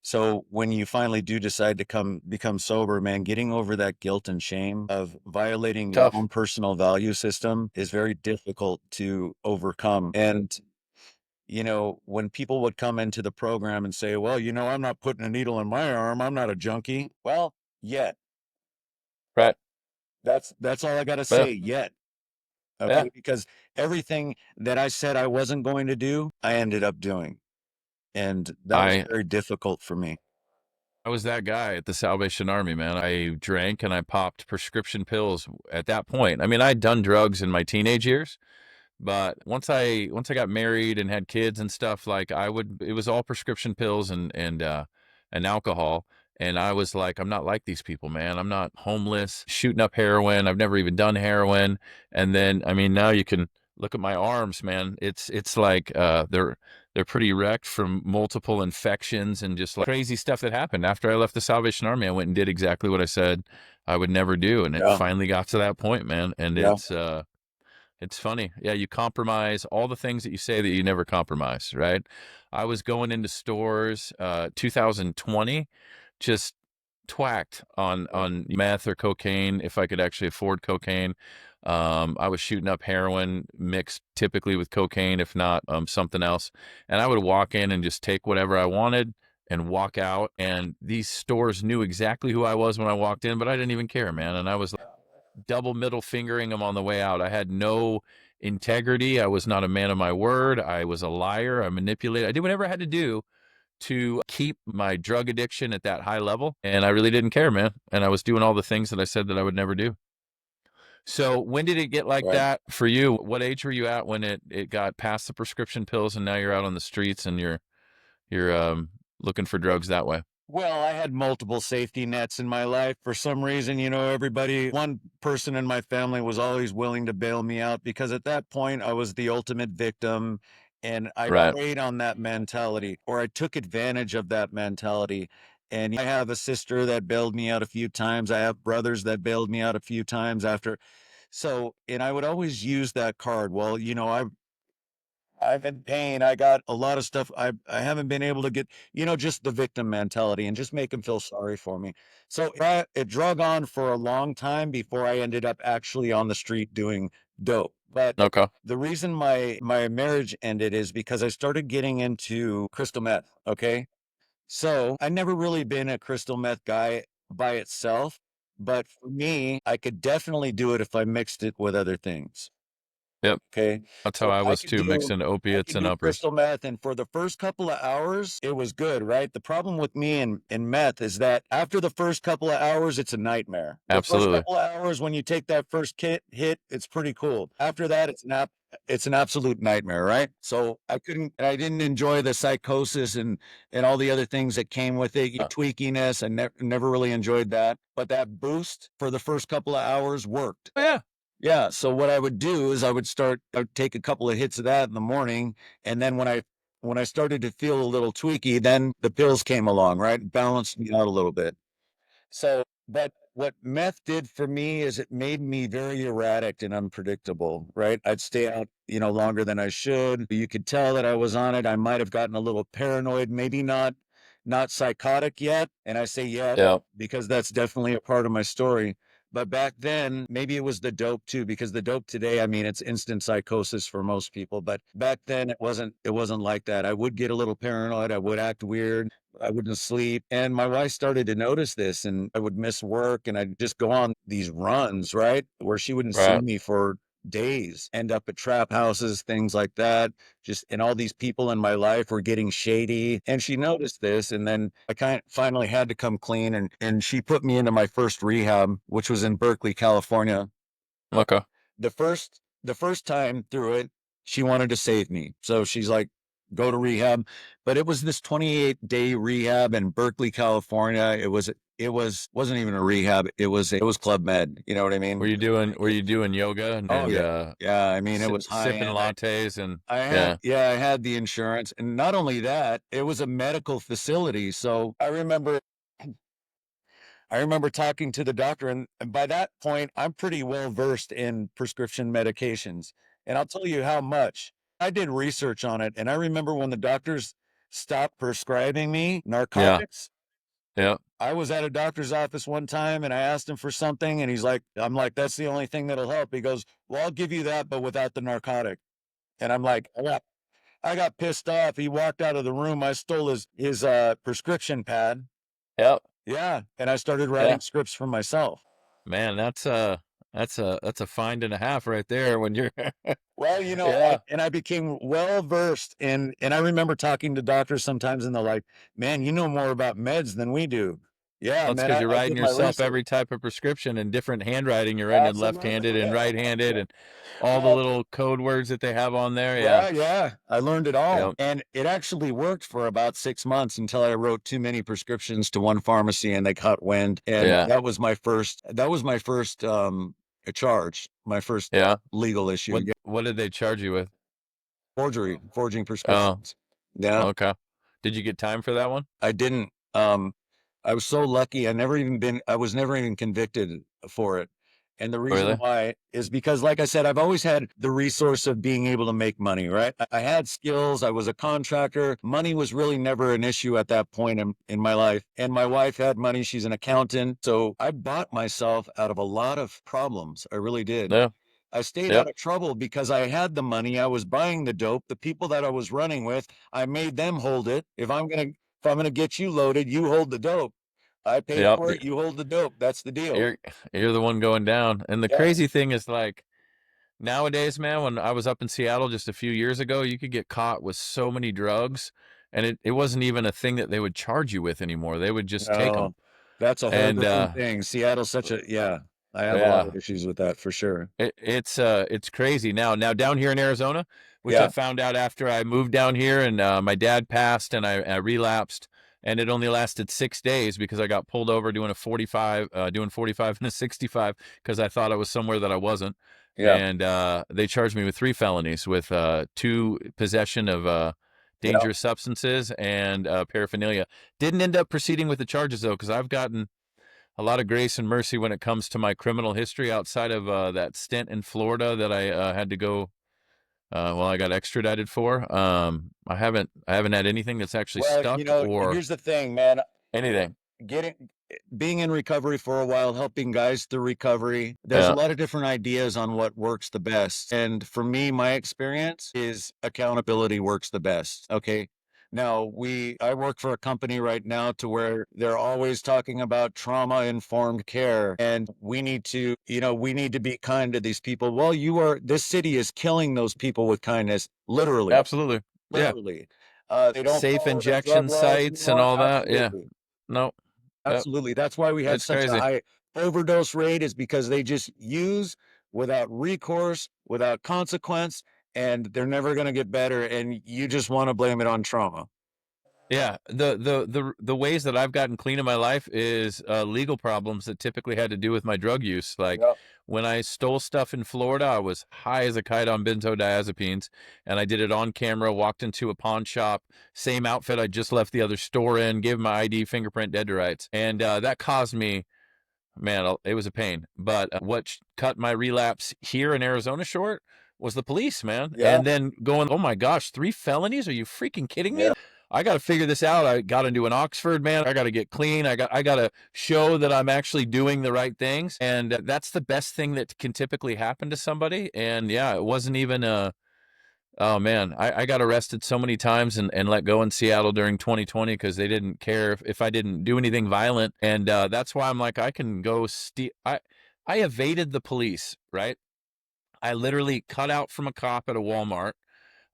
So when you finally do decide to become sober, man, getting over that guilt and shame of violating your Tough. own personal value system is very difficult to overcome. And when people would come into the program and say, well, I'm not putting a needle in my arm, I'm not a junkie. Well, yet. Right. That's all I got to Yeah. say, yet. Yeah. Okay. Because everything that I said I wasn't going to do, I ended up doing. And that was I very difficult for me. I was that guy at the Salvation Army, man. I drank and I popped prescription pills at that point. I mean, I'd done drugs in my teenage years, but once I got married and had kids and stuff, like it was all prescription pills and alcohol. And I was like, I'm not like these people, man. I'm not homeless, shooting up heroin. I've never even done heroin. And then, I mean, now you can look at my arms, man. It's like they're pretty wrecked from multiple infections and just like crazy stuff that happened. After I left the Salvation Army, I went and did exactly what I said I would never do. And it Yeah. finally got to that point, man. And Yeah. it's funny. Yeah, you compromise all the things that you say that you never compromise, right? I was going into stores 2020, just twacked on meth or cocaine if I could actually afford cocaine. I was shooting up heroin mixed typically with cocaine, if not something else. And I would walk in and just take whatever I wanted and walk out. And these stores knew exactly who I was when I walked in, but I didn't even care, man. And I was double middle fingering them on the way out. I had no integrity. I was not a man of my word. I was a liar. I manipulated. I did whatever I had to do to keep my drug addiction at that high level. And I really didn't care, man. And I was doing all the things that I said that I would never do. So when did it get like Right. that for you? What age were you at when it got past the prescription pills and now you're out on the streets and you're looking for drugs that way? Well, I had multiple safety nets in my life. For some reason, one person in my family was always willing to bail me out because at that point I was the ultimate victim and I Right. preyed on that mentality or I took advantage of that mentality. And I have a sister that bailed me out a few times. I have brothers that bailed me out a few times after. So, and I would always use that card. Well, I'm in pain. I got a lot of stuff. I haven't been able to get, just the victim mentality and just make them feel sorry for me. So it drug on for a long time before I ended up actually on the street doing dope. But Okay. the reason my marriage ended is because I started getting into crystal meth. Okay. So I never really been a crystal meth guy by itself. But for me, I could definitely do it if I mixed it with other things. Yep. Okay. That's how So I was too, mixing I opiates could and do uppers. crystal meth, and for the first couple of hours, it was good, right? The problem with me and meth is that after the first couple of hours, it's a nightmare. The first Absolutely. couple of hours when you take that first hit, it's pretty cool. After that, it's an absolute nightmare, right? So I didn't enjoy the psychosis and all the other things that came with it, tweakiness. I never really enjoyed that. But that boost for the first couple of hours worked. Oh, yeah. Yeah, so what I would do is I would take a couple of hits of that in the morning, and then when I started to feel a little tweaky, then the pills came along, right? Balanced me out a little bit. So, but what meth did for me is it made me very erratic and unpredictable, right? I'd stay out, longer than I should. You could tell that I was on it. I might have gotten a little paranoid, maybe not psychotic yet. And I say yet Yeah. because that's definitely a part of my story. But back then, maybe it was the dope too, because the dope today, I mean, it's instant psychosis for most people. But back then it wasn't like that. I would get a little paranoid. I would act weird. I wouldn't sleep. And my wife started to notice this and I would miss work and I'd just go on these runs, right? Where she wouldn't see Right. me for days, end up at trap houses, things like that. And all these people in my life were getting shady. And she noticed this. And then I kind of finally had to come clean and she put me into my first rehab, which was in Berkeley, California. Okay. The first time through it, she wanted to save me. So she's like, go to rehab. But it was this 28-day rehab in Berkeley, California. Wasn't even a rehab. It was Club Med. You know what I mean? Were you doing yoga Oh and yeah. Yeah. I mean, it was high sipping end. lattes and I had, yeah. yeah, I had the insurance. And not only that, it was a medical facility. So I remember talking to the doctor, and by that point, I'm pretty well versed in prescription medications. And I'll tell you how much I did research on it. And I remember when the doctors stopped prescribing me Yeah. narcotics. Yeah. I was at a doctor's office one time and I asked him for something and he's like, I'm like, that's the only thing that'll help. He goes, well, I'll give you that, but without the narcotic. And I'm like, I got pissed off. He walked out of the room. I stole his prescription pad. Yep. Yeah. And I started writing Yeah. scripts for myself. Man, that's a find and a half right there when you're Well, yeah. I became well versed and I remember talking to doctors sometimes and they're like, man, you know more about meds than we do. Yeah, That's man, because you're I writing did my yourself research. every type of prescription in different handwriting. You're writing in left-handed Absolutely. and right-handed and all the Well, little code words that they have on there. Yeah. yeah, I learned it all. Yep. And it actually worked for about 6 months until I wrote too many prescriptions to one pharmacy and they caught wind. And Yeah. that was my first charge, my first Yeah. legal issue. What Yeah, what did they charge you with? forging Oh, prescriptions. Yeah. okay. Did you get time for that one? I didn't. I was so lucky. I was never even convicted for it. And the reason Really? why is because, like I said, I've always had the resource of being able to make money, right? I had skills. I was a contractor. Money was really never an issue at that point in my life. And my wife had money. She's an accountant. So I bought myself out of a lot of problems. I really did. Yeah. I stayed out Yep. of trouble because I had the money. I was buying the dope. The people that I was running with, I made them hold it. If I'm gonna get you loaded, you hold the dope. I pay Yep. for it, you hold the dope. That's the deal. You're the one going down. And the Yeah. crazy thing is like nowadays, man, when I was up in Seattle just a few years ago, you could get caught with so many drugs and it wasn't even a thing that they would charge you with anymore. They would just take them. No, that's a whole And different thing. Seattle's such a yeah. I have a lot yeah, of issues with that for sure. it's crazy now. Now down here in Arizona, which I Yeah. found out after I moved down here, and my dad passed, and I relapsed, and it only lasted 6 days because I got pulled over doing a 45, doing 45 and a 65 because I thought I was somewhere that I wasn't, Yeah. and they charged me with 3 felonies with 2 possession of Yeah. dangerous substances and paraphernalia. Didn't end up proceeding with the charges though because I've gotten a lot of grace and mercy when it comes to my criminal history outside of that stint in Florida that I had to go I got extradited for. I haven't had anything that's actually Well, stuck or here's the thing, man. anything. Getting being in recovery for a while, helping guys through recovery, there's a Yeah, lot of different ideas on what works the best. And for me, my experience is accountability works the best. Okay. Now I work for a company right now to where they're always talking about trauma informed care. And we need to be kind to these people. Well, this city is killing those people with kindness, literally, absolutely. Yeah, literally. They don't safe follow the drug injection laws sites and anymore. all that. Yeah, Absolutely. no, yep, Absolutely. That's why we had it's such a crazy. high overdose rate is because they just use without recourse, without consequence, and they're never going to get better. And you just want to blame it on trauma. Yeah, the ways that I've gotten clean in my life is legal problems that typically had to do with my drug use. Like Yep. when I stole stuff in Florida, I was high as a kite on benzodiazepines, and I did it on camera. Walked into a pawn shop, same outfit I just left the other store in, gave my ID, fingerprint, dead to rights, and that caused me. Man, it was a pain. But what cut my relapse here in Arizona short was the police, man. Yeah. And then going, oh my gosh, 3 felonies? Are you freaking kidding me? Yeah. I got to figure this out. I got into an Oxford, man. I got to get clean. I got to show that I'm actually doing the right things. And that's the best thing that can typically happen to somebody. And yeah, it wasn't even a, oh man, I got arrested so many times and let go in Seattle during 2020 because they didn't care if I didn't do anything violent. And that's why I'm like, I can go steal. I evaded the police, right? I literally cut out from a cop at a Walmart.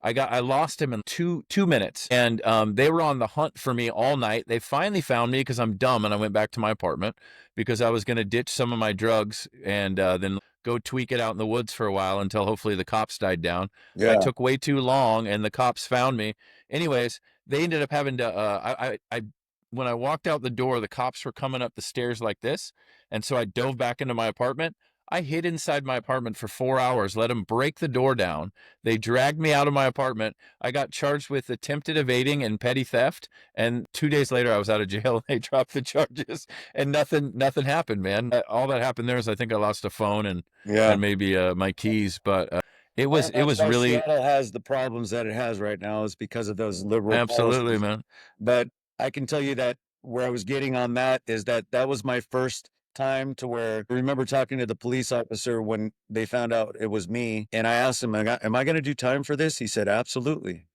I lost him in two minutes, and they were on the hunt for me all night. They finally found me because I'm dumb, and I went back to my apartment because I was going to ditch some of my drugs and then go tweak it out in the woods for a while until hopefully the cops died down. I Yeah. took way too long, and the cops found me. Anyways, they ended up having to. I when I walked out the door, the cops were coming up the stairs like this, and so I dove back into my apartment. I hid inside my apartment for 4 hours, let them break the door down. They dragged me out of my apartment. I got charged with attempted evading and petty theft. And 2 days later, I was out of jail. They dropped the charges, and nothing happened, man. All that happened there is I think I lost a phone and Yeah. maybe my keys. But It was And that's why really Seattle has the problems that it has right now is because of those liberal absolutely, policies. man. But I can tell you that where I was getting on that is that that was my first time to where I remember talking to the police officer when they found out it was me. And I asked him, am I going to do time for this? He said, absolutely.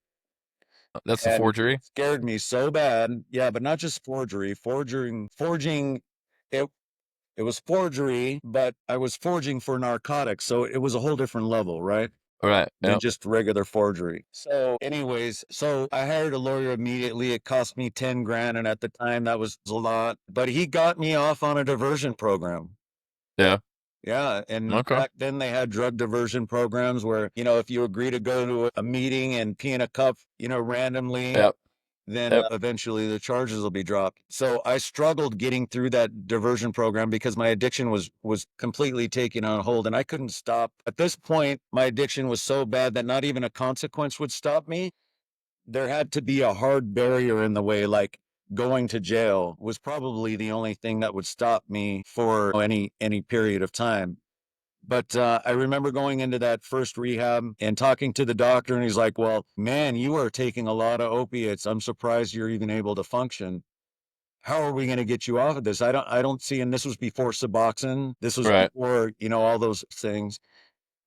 That's the And forgery. it scared me so bad. Yeah, but not just forging. It, it was forgery, but I was forging for narcotics. So it was a whole different level, right? All right. Than Yep. just regular forgery. So, anyways, so I hired a lawyer immediately. It cost me 10 grand. And at the time, that was a lot. But he got me off on a diversion program. Yeah. Yeah. And Okay. back then, they had drug diversion programs where, if you agree to go to a meeting and pee in a cup, randomly, Yep. then Yep. eventually the charges will be dropped. So I struggled getting through that diversion program because my addiction was completely taken on hold and I couldn't stop. At this point, my addiction was so bad that not even a consequence would stop me. There had to be a hard barrier in the way, like going to jail was probably the only thing that would stop me for any period of time. But I remember going into that first rehab and talking to the doctor, and he's like, "Well, man, you are taking a lot of opiates. I'm surprised you're even able to function. How are we going to get you off of this? I don't see." And this was before Suboxone. This was Right. before all those things.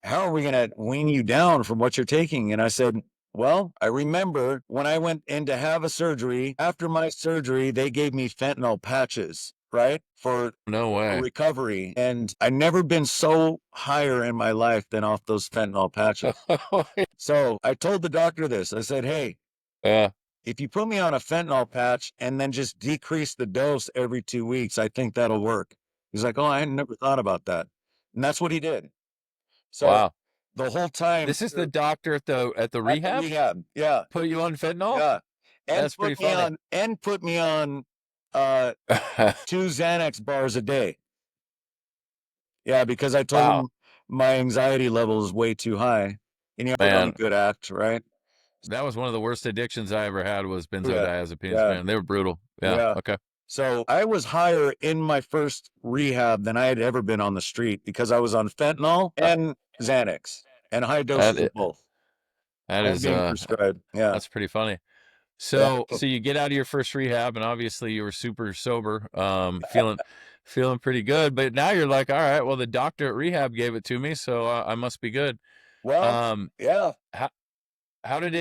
How are we going to wean you down from what you're taking? And I said, well, I remember when I went in to have a surgery, after my surgery, they gave me fentanyl patches, right? For No way. recovery. And I never been so higher in my life than off those fentanyl patches. So I told the doctor this. I said, hey, Yeah. if you put me on a fentanyl patch and then just decrease the dose every 2 weeks, I think that'll work. He's like, oh, I hadn't never thought about that. And that's what he did. So Wow. the whole time This is the doctor at the at the rehab rehab, yeah, put you on fentanyl? yeah, and That's pretty funny. put me on uh 2 Xanax bars a day. Yeah, because I told Wow, him my anxiety level is way too high. And put on a man. good act, right? That was one of the worst addictions I ever had was Yeah, benzodiazepines, yeah, man. They were brutal. Yeah. yeah. Okay. So I was higher in my first rehab than I had ever been on the street because I was on fentanyl and Xanax and high That doses i- of both, that all is being prescribed. Yeah, that's pretty funny. yeah. So you get out of your first rehab and obviously you were super sober, feeling pretty good, but now you're like, all right, well the doctor at rehab gave it to me, so I must be good. Well, Um yeah, how how did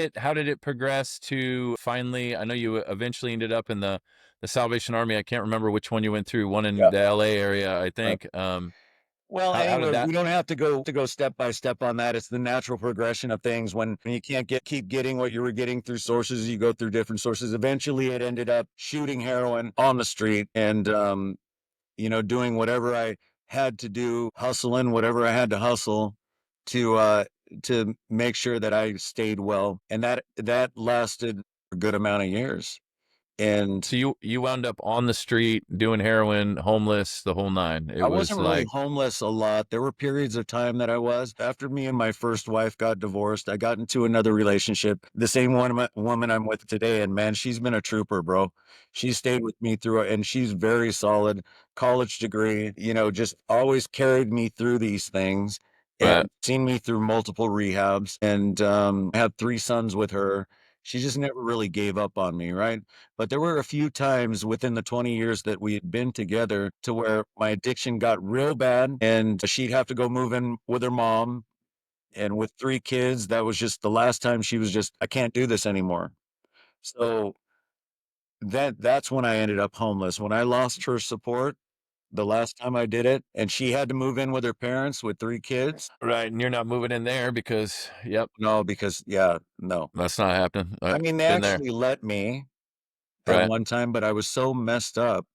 it progress to finally, I know you eventually ended up in the Salvation Army. I can't remember which one you went through, one in yeah. the LA area, I Uh, think. Well, How did anyway, that we don't have to go step by step on that. It's the natural progression of things. When you can't keep getting what you were getting through sources, you go through different sources. Eventually, it ended up shooting heroin on the street and doing whatever I had to do, hustling whatever I had to hustle to make sure that I stayed well, and that lasted a good amount of years. And So you wound up on the street doing heroin, homeless, the whole nine. It I was wasn't really like, homeless a lot. There were periods of time that I was. After me and my first wife got divorced, I got into another relationship. The same woman I'm with today, and man, she's been a trooper, bro. She stayed with me through it, and she's very solid. College degree, just always carried me through these things right, and seen me through multiple rehabs. And I had 3 sons with her. She just never really gave up on me, right? But there were a few times within the 20 years that we had been together to where my addiction got real bad and she'd have to go move in with her mom. And with 3 kids, that was just the last time she was just, I can't do this anymore. So that's when I ended up homeless. When I lost her support, the last time I did it, and she had to move in with her parents with 3 kids. right. And you're not moving in there because, yep, No, because yeah, no. that's not happening. I mean, they Been there, actually let me at right? one time, but I was so messed up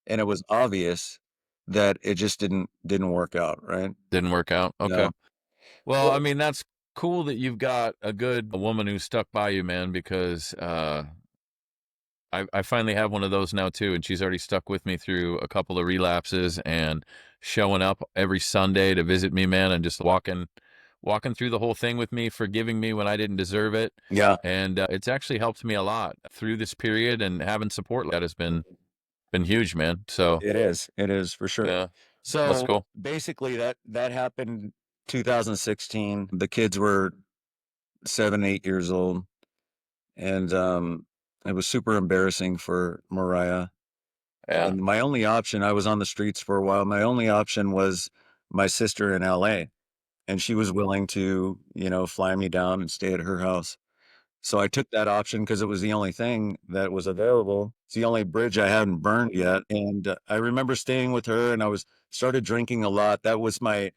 and it was obvious that it just didn't work out, right? Didn't work out. Okay. No. Well, I Well, mean, that's cool that you've got a woman who stuck by you, man, because I finally have one of those now too, and she's already stuck with me through a couple of relapses and showing up every Sunday to visit me, man, and just walking through the whole thing with me, forgiving me when I didn't deserve it. yeah, And it's actually helped me a lot through this period, and having support like that has been huge, man. So it is. It is for sure. yeah, that's So cool. basically that happened 2016. The kids were 7, 8 years old. And it was super embarrassing for Mariah. Yeah. And my only option, I was on the streets for a while. My only option was my sister in LA. And she was willing to, fly me down and stay at her house. So I took that option because it was the only thing that was available. It's the only bridge I hadn't burned yet. And I remember staying with her, and I started drinking a lot. That was my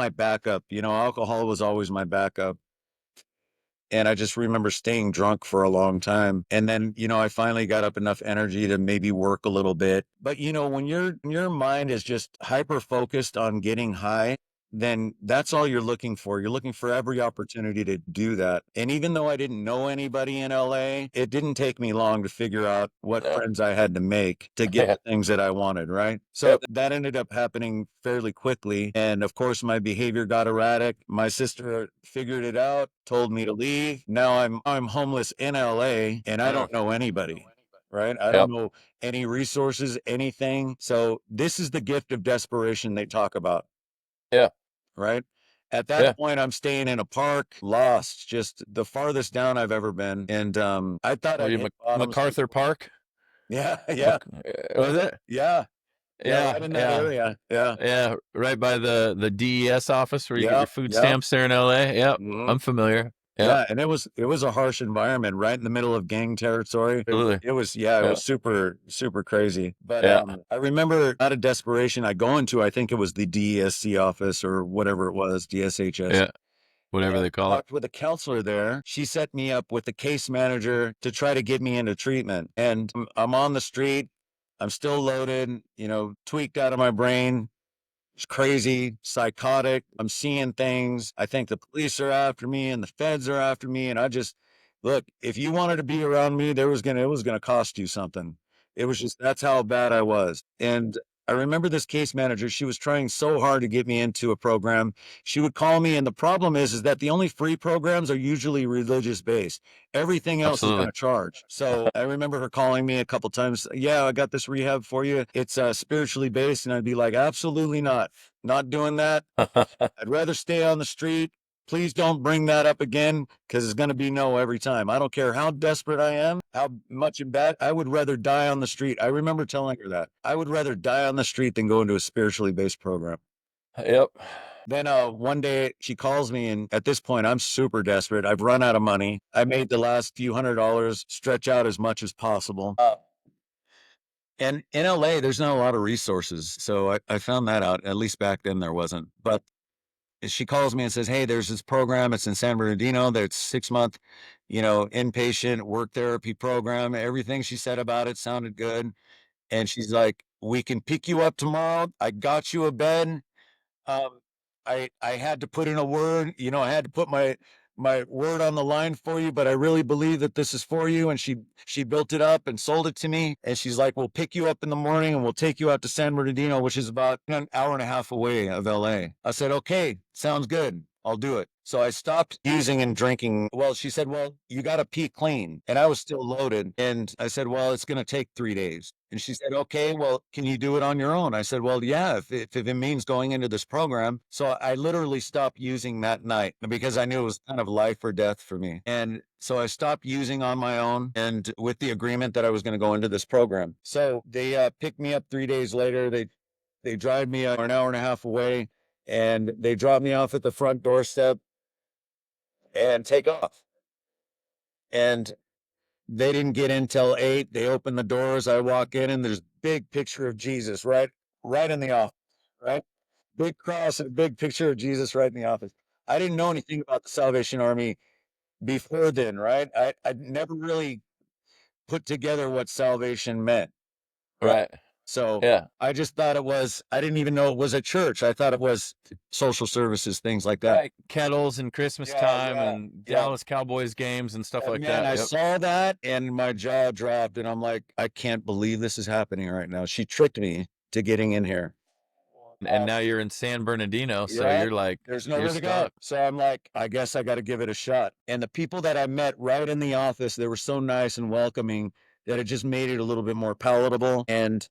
backup. Alcohol was always my backup. And I just remember staying drunk for a long time. And then, I finally got up enough energy to maybe work a little bit. But, when your mind is just hyper focused on getting high, then that's all you're looking for. You're looking for every opportunity to do that. And even though I didn't know anybody in LA, it didn't take me long to figure out what Yeah. friends I had to make to get the things that I wanted, right? So Yep. that ended up happening fairly quickly. And of course, my behavior got erratic. My sister figured it out, told me to leave. Now I'm homeless in LA and I don't know anybody. Right. I don't Yep. know any resources, anything. So this is the gift of desperation they talk about. Yeah. Right. At Yeah. that point, I'm staying in a park, lost, just the farthest down I've ever been. And I thought Were I'd you hit bottom. MacArthur Park? Yeah, yeah, Was it? yeah, yeah, Yeah. right in that Yeah. area. Yeah, Yeah. Right by the DES office where you get your yep, food yep. stamps there in LA. Yep. Mhm. I'm familiar. Yep. Yeah, and it was a harsh environment, right in the middle of gang territory. Absolutely. It was, yeah, it Yeah. was super, super crazy. But Yeah. I remember out of desperation, I go into, I think it was the DESC office or whatever it was, DSHS. Yeah. Whatever And they call it. talked with a counselor there. She set me up with the case manager to try to get me into treatment. And I'm on the street. I'm still loaded, tweaked out of my brain. It's crazy, psychotic. I'm seeing things. I think the police are after me and the feds are after me. And I just look, if you wanted to be around me, it was gonna cost you something. It was just that's how bad I was. And I remember this case manager, she was trying so hard to get me into a program. She would call me, and the problem is that the only free programs are usually religious based. Everything else is Absolutely. going to charge. So I remember her calling me a couple times. Yeah, I got this rehab for you. It's spiritually based. And I'd be like, absolutely not doing that. I'd rather stay on the street. Please don't bring that up again because it's going to be no every time. I don't care how desperate I am, how much in bad. I would rather die on the street. I remember telling her that. I would rather die on the street than go into a spiritually based program. Yep. Then one day she calls me, and at this point, I'm super desperate. I've run out of money. I made the last few $100s stretch out as much as possible. And in LA, there's not a lot of resources. So I found that out. At least back then, there wasn't. But she calls me and says, hey, there's this program. It's in San Bernardino. That's 6-month, inpatient work therapy program. Everything she said about it sounded good. And she's like, we can pick you up tomorrow. I got you a bed. Um, I had to put in a word, I had to put my word on the line for you, but I really believe that this is for you. And she built it up and sold it to me. And she's like, we'll pick you up in the morning and we'll take you out to San Bernardino, which is about an hour and a half away of LA. I said, okay, sounds good. I'll do it. So I stopped using and drinking. Well, she said, well, you got to pee clean. And I was still loaded. And I said, well, it's going to take 3 days. And she said, okay, well, can you do it on your own? I said, well, yeah, if it means going into this program. So I literally stopped using that night because I knew it was kind of life or death for me. And so I stopped using on my own and with the agreement that I was going to go into this program. So they picked me up 3 days later. They drive me an hour and a half away and they drop me off at the front doorstep and take off. And they didn't get in till 8. They open the doors. I walk in and there's a big picture of Jesus right in the office, right? Big cross and a big picture of Jesus right in the office. I didn't know anything about the Salvation Army before then, right? I'd never really put together what salvation meant. Right. So Yeah. I just thought I didn't even know it was a church. I thought it was social services, things like that. Right. Kettles and Christmas Yeah, time yeah, and yeah. Dallas Cowboys games and stuff like Man, that. I Yep. saw that and my jaw dropped and I'm like, I can't believe this is happening right now. She tricked me to getting in here. And now you're in San Bernardino, so Yeah, you're like, there's you're nowhere to go. stuck. So I'm like, I guess I got to give it a shot. And the people that I met right in the office, they were so nice and welcoming that it just made it a little bit more palatable. And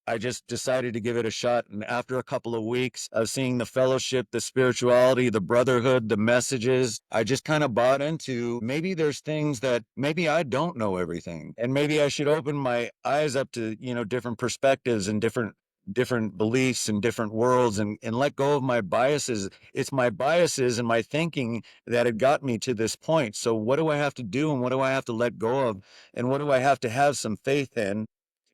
I just decided to give it a shot. And after a couple of weeks of seeing the fellowship, the spirituality, the brotherhood, the messages, I just kind of bought into maybe there's things that maybe I don't know everything. And maybe I should open my eyes up to, different perspectives and different beliefs and different worlds, and let go of my biases. It's my biases and my thinking that had got me to this point. So what do I have to do, and what do I have to let go of, and what do I have to have some faith in to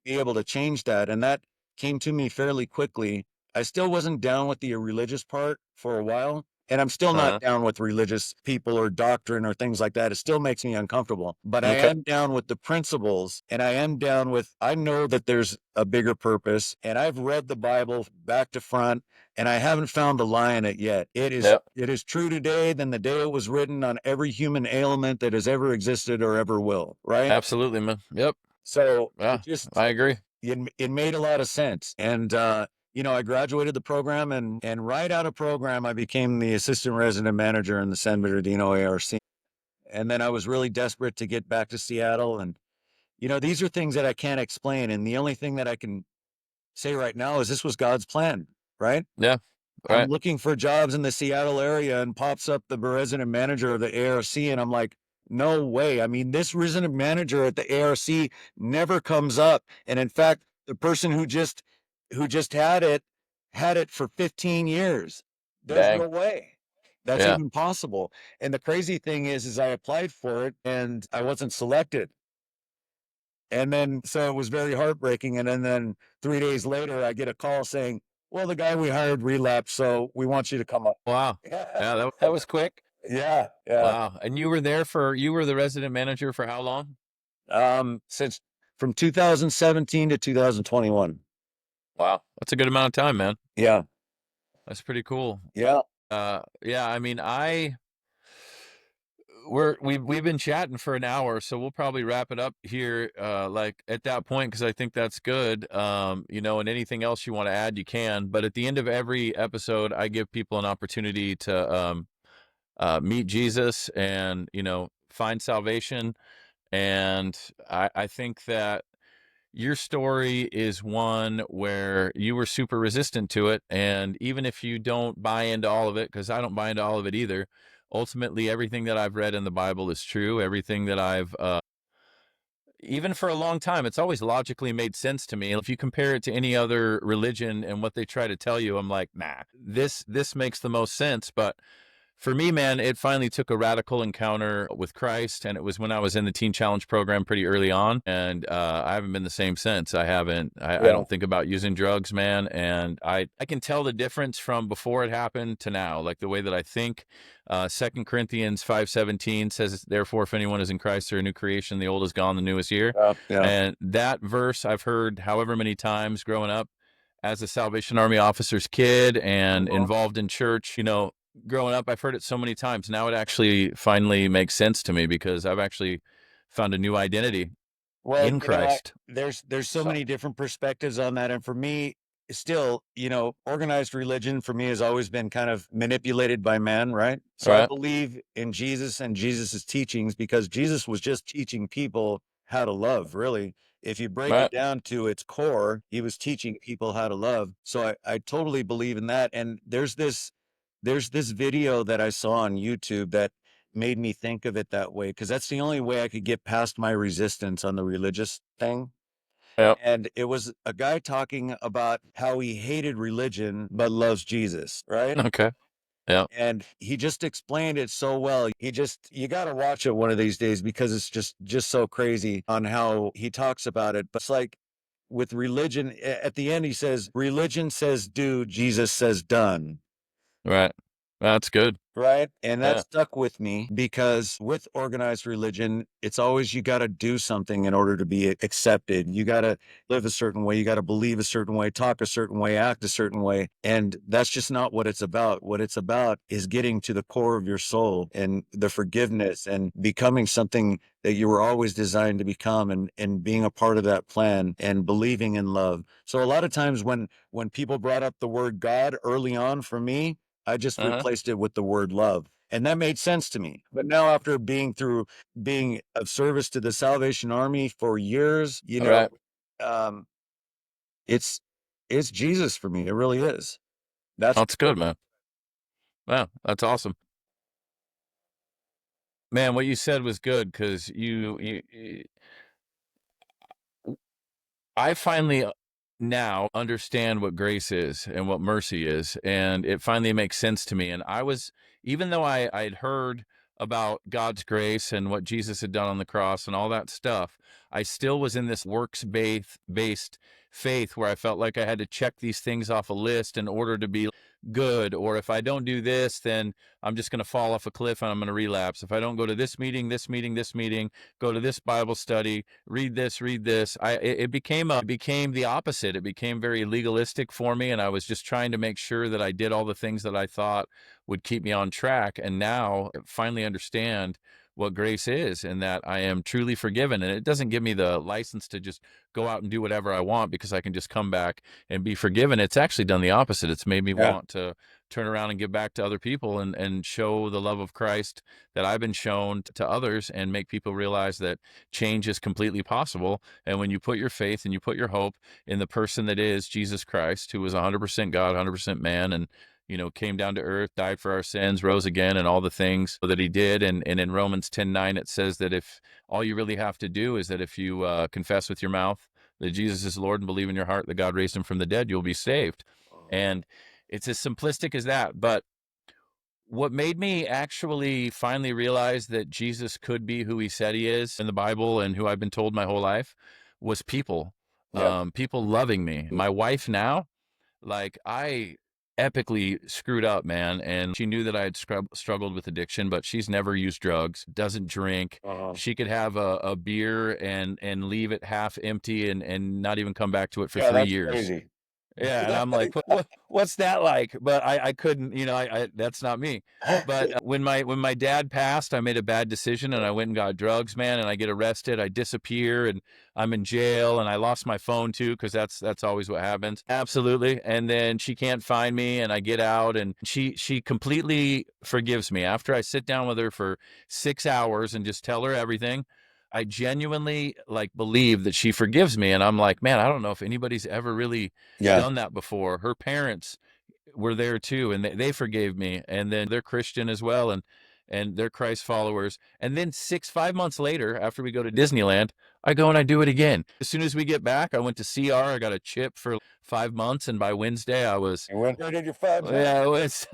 be able to change that? And that came to me fairly quickly. I still wasn't down with the religious part for a while. And I'm still not Uh-huh. down with religious people or doctrine or things like that. It still makes me uncomfortable. But I Okay. am down with the principles, and I am down with, I know that there's a bigger purpose, and I've read the Bible back to front, and I haven't found a lie in it yet. Yep. It is true today than the day it was written, on every human ailment that has ever existed or ever will, right? Absolutely, man. Yep. So Yeah, I agree. it made a lot of sense. And, I graduated the program, and right out of program, I became the assistant resident manager in the San Bernardino ARC. And then I was really desperate to get back to Seattle. And, these are things that I can't explain. And the only thing that I can say right now is this was God's plan, right? Yeah. I'm Right. looking for jobs in the Seattle area, and pops up the resident manager of the ARC. And I'm like, no way. I mean, this resident manager at the ARC never comes up. And in fact, the person who just had it for 15 years. There's Dang. no way that's Yeah. even possible. And the crazy thing is I applied for it and I wasn't selected. And then, so it was very heartbreaking. And then 3 days later, I get a call saying, well, the guy we hired relapsed, so we want you to come up. Wow. Yeah, that was quick. Yeah, yeah. Wow. And you were the resident manager for how long? Since from 2017 to 2021. Wow. That's a good amount of time, man. Yeah, That's pretty cool. yeah. Yeah, I mean, we've been chatting for an hour, so we'll probably wrap it up here, like at that point, because I think that's good. And anything else you want to add, you can. But at the end of every episode, I give people an opportunity to meet Jesus and find salvation. And I think that your story is one where you were super resistant to it. And even if you don't buy into all of it, because I don't buy into all of it either, ultimately, everything that I've read in the Bible is true. Everything that even for a long time, it's always logically made sense to me. If you compare it to any other religion and what they try to tell you, I'm like, nah, this makes the most sense. But for me, man, it finally took a radical encounter with Christ, and it was when I was in the Teen Challenge program pretty early on, and I haven't been the same since. I haven't. I Yeah. don't think about using drugs, man, and I can tell the difference from before it happened to now, like the way that I think. 2 Corinthians 5:17 says, "Therefore, if anyone is in Christ, they're a new creation. The old is gone, the new is here." Yeah. And that verse I've heard however many times growing up as a Salvation Army officer's kid and Mhm. involved in church, growing up, I've heard it so many times. Now it actually finally makes sense to me because I've actually found a new identity Well, in Christ. there's so So, many different perspectives on that. And for me, still, organized religion for me has always been kind of manipulated by man, right? So I right, believe in Jesus and Jesus's teachings, because Jesus was just teaching people how to love, really. If you break it right, down to its core, he was teaching people how to love. So I totally believe in that. And there's this video that I saw on YouTube that made me think of it that way, because that's the only way I could get past my resistance on the religious thing. yeah, And it was a guy talking about how he hated religion but loves Jesus, right? okay, yeah, And he just explained it so well. You got to watch it one of these days, because it's just so crazy on how he talks about it. But it's like with religion, at the end he says, religion says do, Jesus says done. right. That's good. Right. And that Yeah, stuck with me, because with organized religion, it's always, you got to do something in order to be accepted. You got to live a certain way. You got to believe a certain way, talk a certain way, act a certain way. And that's just not what it's about. What it's about is getting to the core of your soul and the forgiveness and becoming something that you were always designed to become, and being a part of that plan and believing in love. So a lot of times when people brought up the word God early on, for me, I just uh-huh, replaced it with the word love. And that made sense to me. But now, after being of service to the Salvation Army for years, right. um, it's it's Jesus for me. It really is. That's good, man. Wow, that's awesome. Man, what you said was good because I finally now understand what grace is and what mercy is, and it finally makes sense to me. And I was, even though I'd heard about God's grace and what Jesus had done on the cross and all that stuff, I still was in this works based faith where I felt like I had to check these things off a list in order to be good. Or if I don't do this, then I'm just going to fall off a cliff and I'm going to relapse. If I don't go to this meeting, go to this Bible study, read this, it became the opposite. It became very legalistic for me, and I was just trying to make sure that I did all the things that I thought would keep me on track. And now I finally understand what grace is and that I am truly forgiven. And it doesn't give me the license to just go out and do whatever I want because I can just come back and be forgiven. It's actually done the opposite. It's made me Yeah. want to turn around and give back to other people and show the love of Christ that I've been shown to others and make people realize that change is completely possible. And when you put your faith and you put your hope in the person that is Jesus Christ, who was 100% God, 100% man, and came down to earth, died for our sins, rose again, and all the things that he did. And in Romans 10:9, it says that if all you really have to do is that if you confess with your mouth that Jesus is Lord and believe in your heart that God raised him from the dead, you'll be saved. And it's as simplistic as that. But what made me actually finally realize that Jesus could be who he said he is in the Bible and who I've been told my whole life was people. Yeah. People loving me. My wife now, like I epically screwed up, man. And she knew that I had struggled with addiction, but she's never used drugs, doesn't drink. She could have a beer and leave it half empty and not even come back to it for Yeah, 3 that's years. crazy. Yeah, and I'm like, what's that like? But I couldn't, I that's not me. But when my dad passed, I made a bad decision and I went and got drugs, man, and I get arrested, I disappear, and I'm in jail, and I lost my phone too because that's always what happens. Absolutely. And then she can't find me, and I get out, and she completely forgives me after I sit down with her for 6 hours and just tell her everything. I genuinely believe that she forgives me, and I'm like, man, I don't know if anybody's ever really Yeah. done that before. Her parents were there too, and they forgave me, and then they're Christian as well, and they're Christ followers. And then 5 months later, after we go to Disneyland, I go and I do it again. As soon as we get back, I went to CR. I got a chip for 5 months, and by Wednesday, I was Where did your 5 months? yeah, I was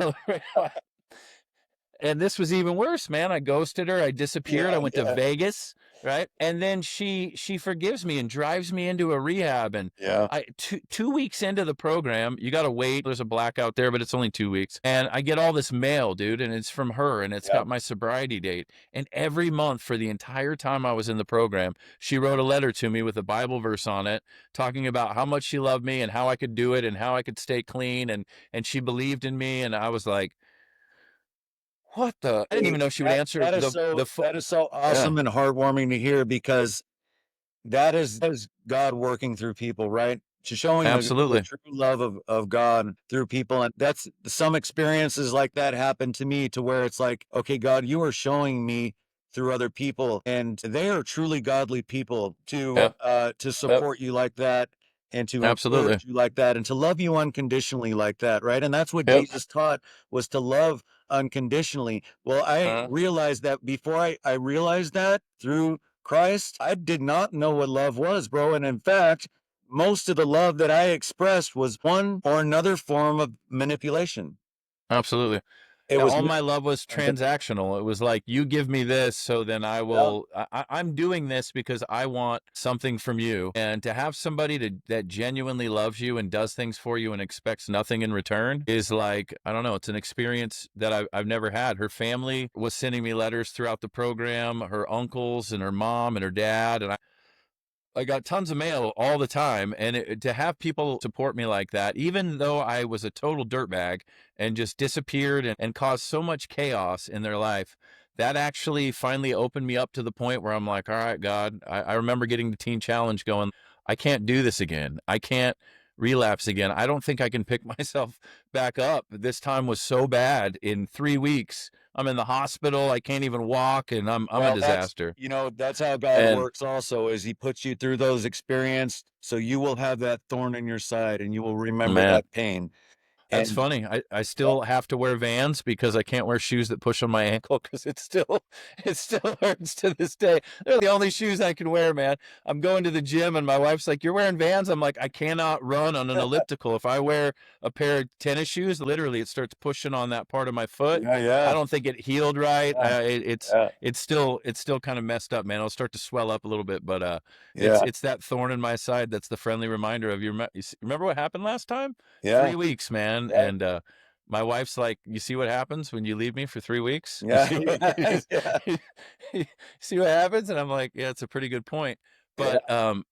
and this was even worse, man. I ghosted her. I disappeared. I went to Vegas, right? And then she forgives me and drives me into a rehab. And Yeah. I 2 weeks into the program, you got to wait. There's a blackout there, but it's only 2 weeks. And I get all this mail, dude, and it's from her, and it's got my sobriety date. And every month for the entire time I was in the program, she wrote a letter to me with a Bible verse on it, talking about how much she loved me and how I could do it and how I could stay clean. And she believed in me. And I was like, what the? I didn't even know she would answer That is the phone. that is so awesome and heartwarming to hear because that is God working through people, right? To showing the Absolutely. true love of God through people. And that's some experiences like that happen to me to where it's like, okay, God, you are showing me through other people, and they are truly godly people Yep. to support you like that and to Absolutely. encourage you like that and to love you unconditionally like that, right? And that's what Yep. Jesus taught, was to love unconditionally. Well, I realized that before I realized that through Christ, I did not know what love was, bro. And in fact, most of the love that I expressed was one or another form of manipulation. Absolutely. It Yeah, was all my love was transactional. It was like, you give me this, so then I will. I'm doing this because I want something from you. And to have somebody that genuinely loves you and does things for you and expects nothing in return is like, I don't know. It's an experience that I've never had. Her family was sending me letters throughout the program. Her uncles and her mom and her dad, and I got tons of mail all the time, and to have people support me like that, even though I was a total dirtbag and just disappeared and caused so much chaos in their life, that actually finally opened me up to the point where I'm like, all right, God, I remember getting the Teen Challenge going, I can't do this again. I can't relapse again. I don't think I can pick myself back up. This time was so bad. In 3 weeks, I'm in the hospital. I can't even walk, and I'm a Well, that's, disaster. that's how God And works also, is he puts you through those experiences so you will have that thorn in your side and you will remember man, that pain. that's And funny. I still have to wear Vans because I can't wear shoes that push on my ankle because it still hurts to this day. They're the only shoes I can wear, man. I'm going to the gym and my wife's like, "You're wearing Vans?" I'm like, "I cannot run on an elliptical. If I wear a pair of tennis shoes, literally it starts pushing on that part of my foot. yeah, I yeah, don't think it healed right. yeah, yeah, It's still kind of messed up, man. It'll start to swell up a little bit, but yeah, it's that thorn in my side that's the friendly reminder of remember what happened last time? yeah, 3 weeks, man. yeah, And my wife's like, "You see what happens when you leave me for 3 weeks? You yeah, see, yeah, yeah, you see what happens?" And I'm like, "Yeah, it's a pretty good point." yeah, But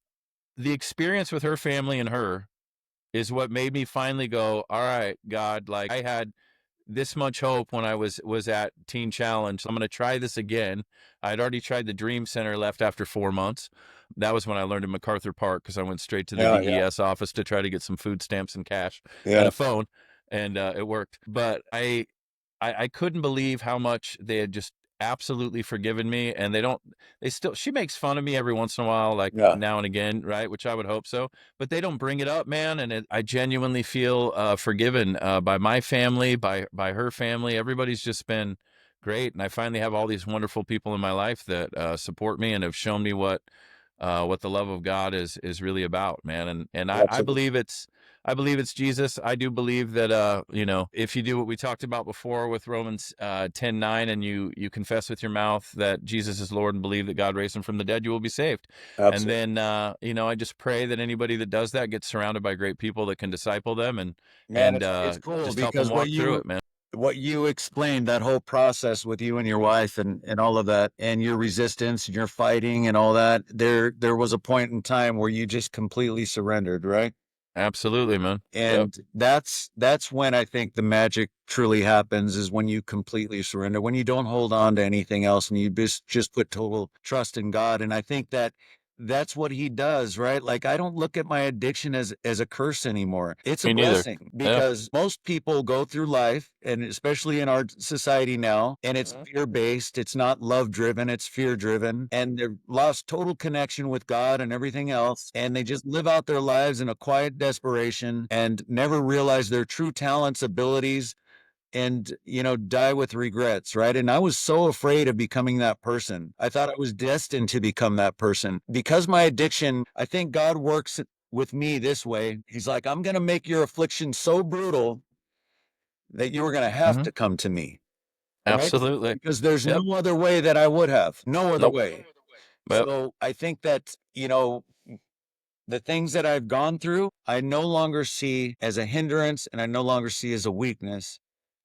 the experience with her family and her is what made me finally go, "All right, God, like I had this much hope when I was at Teen Challenge. I'm going to try this again." I'd already tried the Dream Center, left after 4 months. That was when I learned in MacArthur Park because I went straight to the yeah, yeah, DES office to try to get some food stamps and cash and yeah, a phone, and it worked. But I couldn't believe how much they had just absolutely forgiven me, and they still, she makes fun of me every once in a while, like yeah, now and again, right, which I would hope so, but they don't bring it up, man. And I genuinely feel forgiven by my family, by her family. Everybody's just been great, and I finally have all these wonderful people in my life that support me and have shown me what the love of God is really about, man. And absolutely. I believe it's Jesus. I do believe that, if you do what we talked about before with Romans 10:9, and you confess with your mouth that Jesus is Lord and believe that God raised him from the dead, you will be saved. And Absolutely. then, I just pray that anybody that does that gets surrounded by great people that can disciple them and, Man, and it's cool just help them because walk through it, man. what you explained, that whole process with you and your wife and all of that, and your resistance and your fighting and all that, there was a point in time where you just completely surrendered, right? Absolutely, man. Yep. And that's when I think the magic truly happens, is when you completely surrender, when you don't hold on to anything else and you just put total trust in God. And I think that's what he does, right? Like, I don't look at my addiction as a curse anymore. It's a Me neither. blessing, Yeah. because most people go through life, and especially in our society now, and it's fear based. It's not love driven, it's fear driven. And they've lost total connection with God and everything else. And they just live out their lives in a quiet desperation and never realize their true talents, abilities, and die with regrets, right? And I was so afraid of becoming that person. I thought I was destined to become that person because my addiction. I think God works with me this way. He's like, I'm going to make your affliction so brutal that you were going to have Hmm. to come to me, right? Absolutely. Because there's Yep. no other way that I would have, no other Nope. way. Yep. So I think that, the things that I've gone through, I no longer see as a hindrance, and I no longer see as a weakness.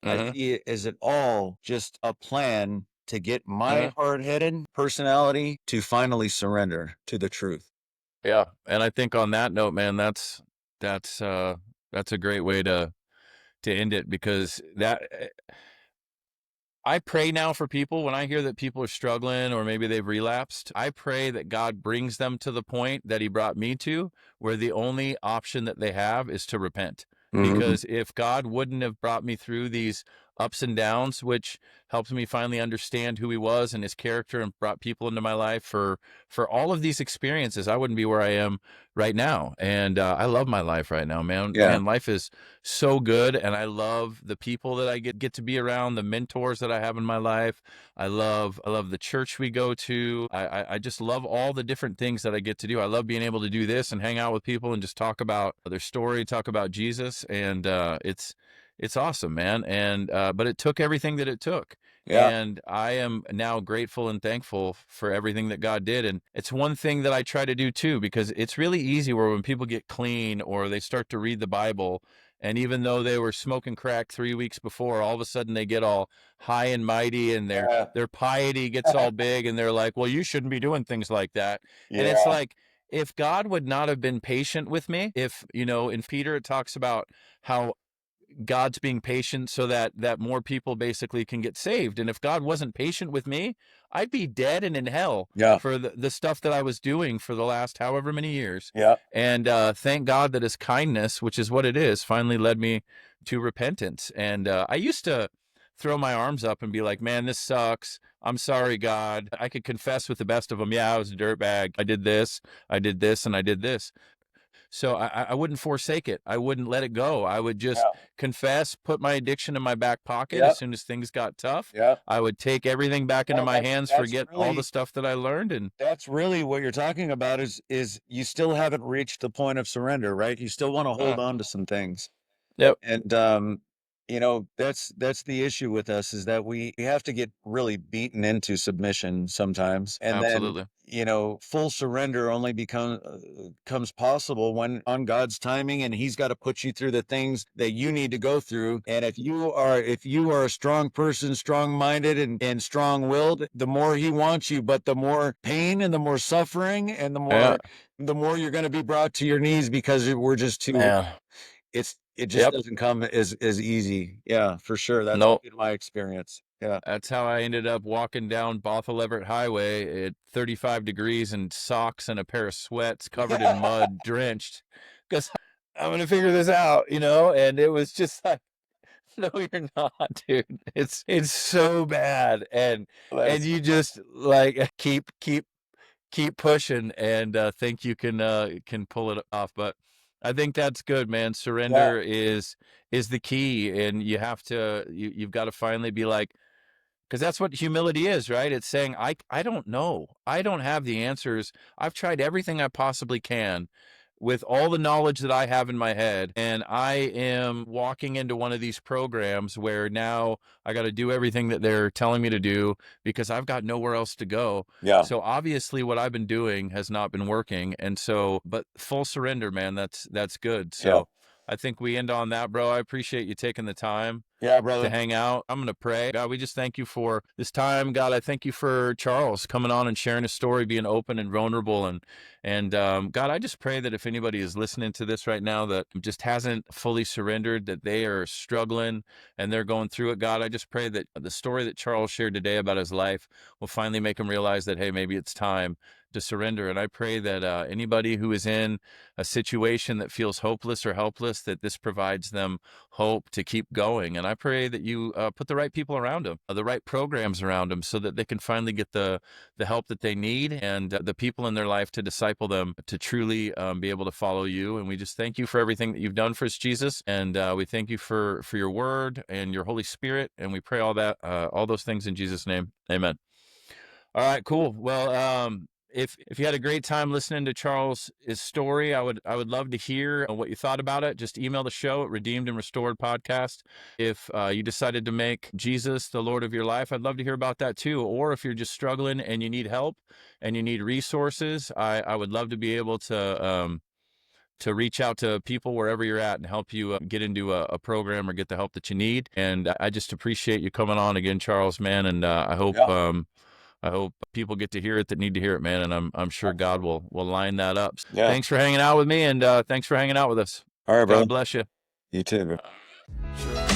I Hmm. see it as it all just a plan to get my Hmm. hard-headed personality to finally surrender to the truth. Yeah. And I think on that note, man, that's that's a great way to end it, because I pray now for people when I hear that people are struggling or maybe they've relapsed. I pray that God brings them to the point that he brought me to, where the only option that they have is to repent. Mhm. Because if God wouldn't have brought me through these ups and downs, which helped me finally understand who he was and his character, and brought people into my life for all of these experiences, I wouldn't be where I am right now. And I love my life right now, man. Yeah. Man, life is so good, and I love the people that I get to be around, the mentors that I have in my life. I love the church we go to. I just love all the different things that I get to do. I love being able to do this and hang out with people and just talk about their story, talk about Jesus, and it's awesome, man. And but it took everything that it took. Yeah. And I am now grateful and thankful for everything that God did. And it's one thing that I try to do too, because it's really easy where when people get clean or they start to read the Bible, and even though they were smoking crack 3 weeks before, all of a sudden they get all high and mighty, and Yeah. their piety gets all big, and they're like, "Well, you shouldn't be doing things like that." And it's Yeah. like, if God would not have been patient with me, if, in Peter it talks about how God's being patient so that more people basically can get saved. And if God wasn't patient with me, I'd be dead and in hell Yeah. for the stuff that I was doing for the last however many years. Yeah. And thank God that his kindness, which is what it is, finally led me to repentance. And I used to throw my arms up and be like, man, this sucks. I'm sorry, God. I could confess with the best of them. Yeah, I was a dirtbag. I did this, and I did this. So I wouldn't forsake it. I wouldn't let it go. I would just confess, put my addiction in my back pocket as soon as things got tough. Yeah. I would take everything back into my hands, forget all really the stuff that I learned. And that's really what you're talking about is you still haven't reached the point of surrender, right? You still want to hold on to some things. yep, And you know, that's the issue with us, is that we have to get really beaten into submission sometimes. And then, absolutely. you know, full surrender only comes possible when on God's timing, and he's got to put you through the things that you need to go through. And if you are a strong person, strong-minded and strong-willed, the more he wants you, but the more pain and the more suffering and Yeah. the more you're going to be brought to your knees, because we're just too Yeah. it just doesn't come as easy. Yeah, for sure. That's No, been my experience. Yeah. that's how I ended up walking down Bothell Everett Highway at 35 degrees in socks and a pair of sweats, covered in mud, drenched, because I'm going to figure this out, you know? And it was just like, no, you're not, dude. It's so bad. And you just like keep pushing and think you can pull it off. But I think that's good, man. Surrender is the key, and you have to you've got to finally be like, because that's what humility is, right? It's saying, I don't know. I don't have the answers. I've tried everything I possibly can with all the knowledge that I have in my head. And I am walking into one of these programs where now I got to do everything that they're telling me to do because I've got nowhere else to go. Yeah. So obviously what I've been doing has not been working. And so, but full surrender, man, that's good. So I think we end on that, bro. I appreciate you taking the time Yeah, to brother. hang out. I'm going to pray. God, we just thank you for this time. God, I thank you for Charles coming on and sharing his story, being open and vulnerable. And God, I just pray that if anybody is listening to this right now that just hasn't fully surrendered, that they are struggling and they're going through it, God, I just pray that the story that Charles shared today about his life will finally make him realize that, hey, maybe it's time to surrender. And I pray that anybody who is in a situation that feels hopeless or helpless, that this provides them hope to keep going. And I pray that you put the right people around them, the right programs around them, so that they can finally get the help that they need and the people in their life to disciple them to truly be able to follow you. And we just thank you for everything that you've done for us, Jesus. And we thank you for your word and your Holy Spirit. And we pray all those things in Jesus' name. Amen. All right, cool. Well, if you had a great time listening to Charles' story, I would love to hear what you thought about it. Just email the show at Redeemed and Restored Podcast. If you decided to make Jesus the Lord of your life, I'd love to hear about that too. Or if you're just struggling and you need help and you need resources, I would love to be able to reach out to people wherever you're at and help you get into a program or get the help that you need. And I just appreciate you coming on again, Charles, man. And I hope people get to hear it that need to hear it, man. And I'm sure God will line that up. Yeah. Thanks for hanging out with me, and thanks for hanging out with us. All right, bro. God bless you. You too, bro. Sure.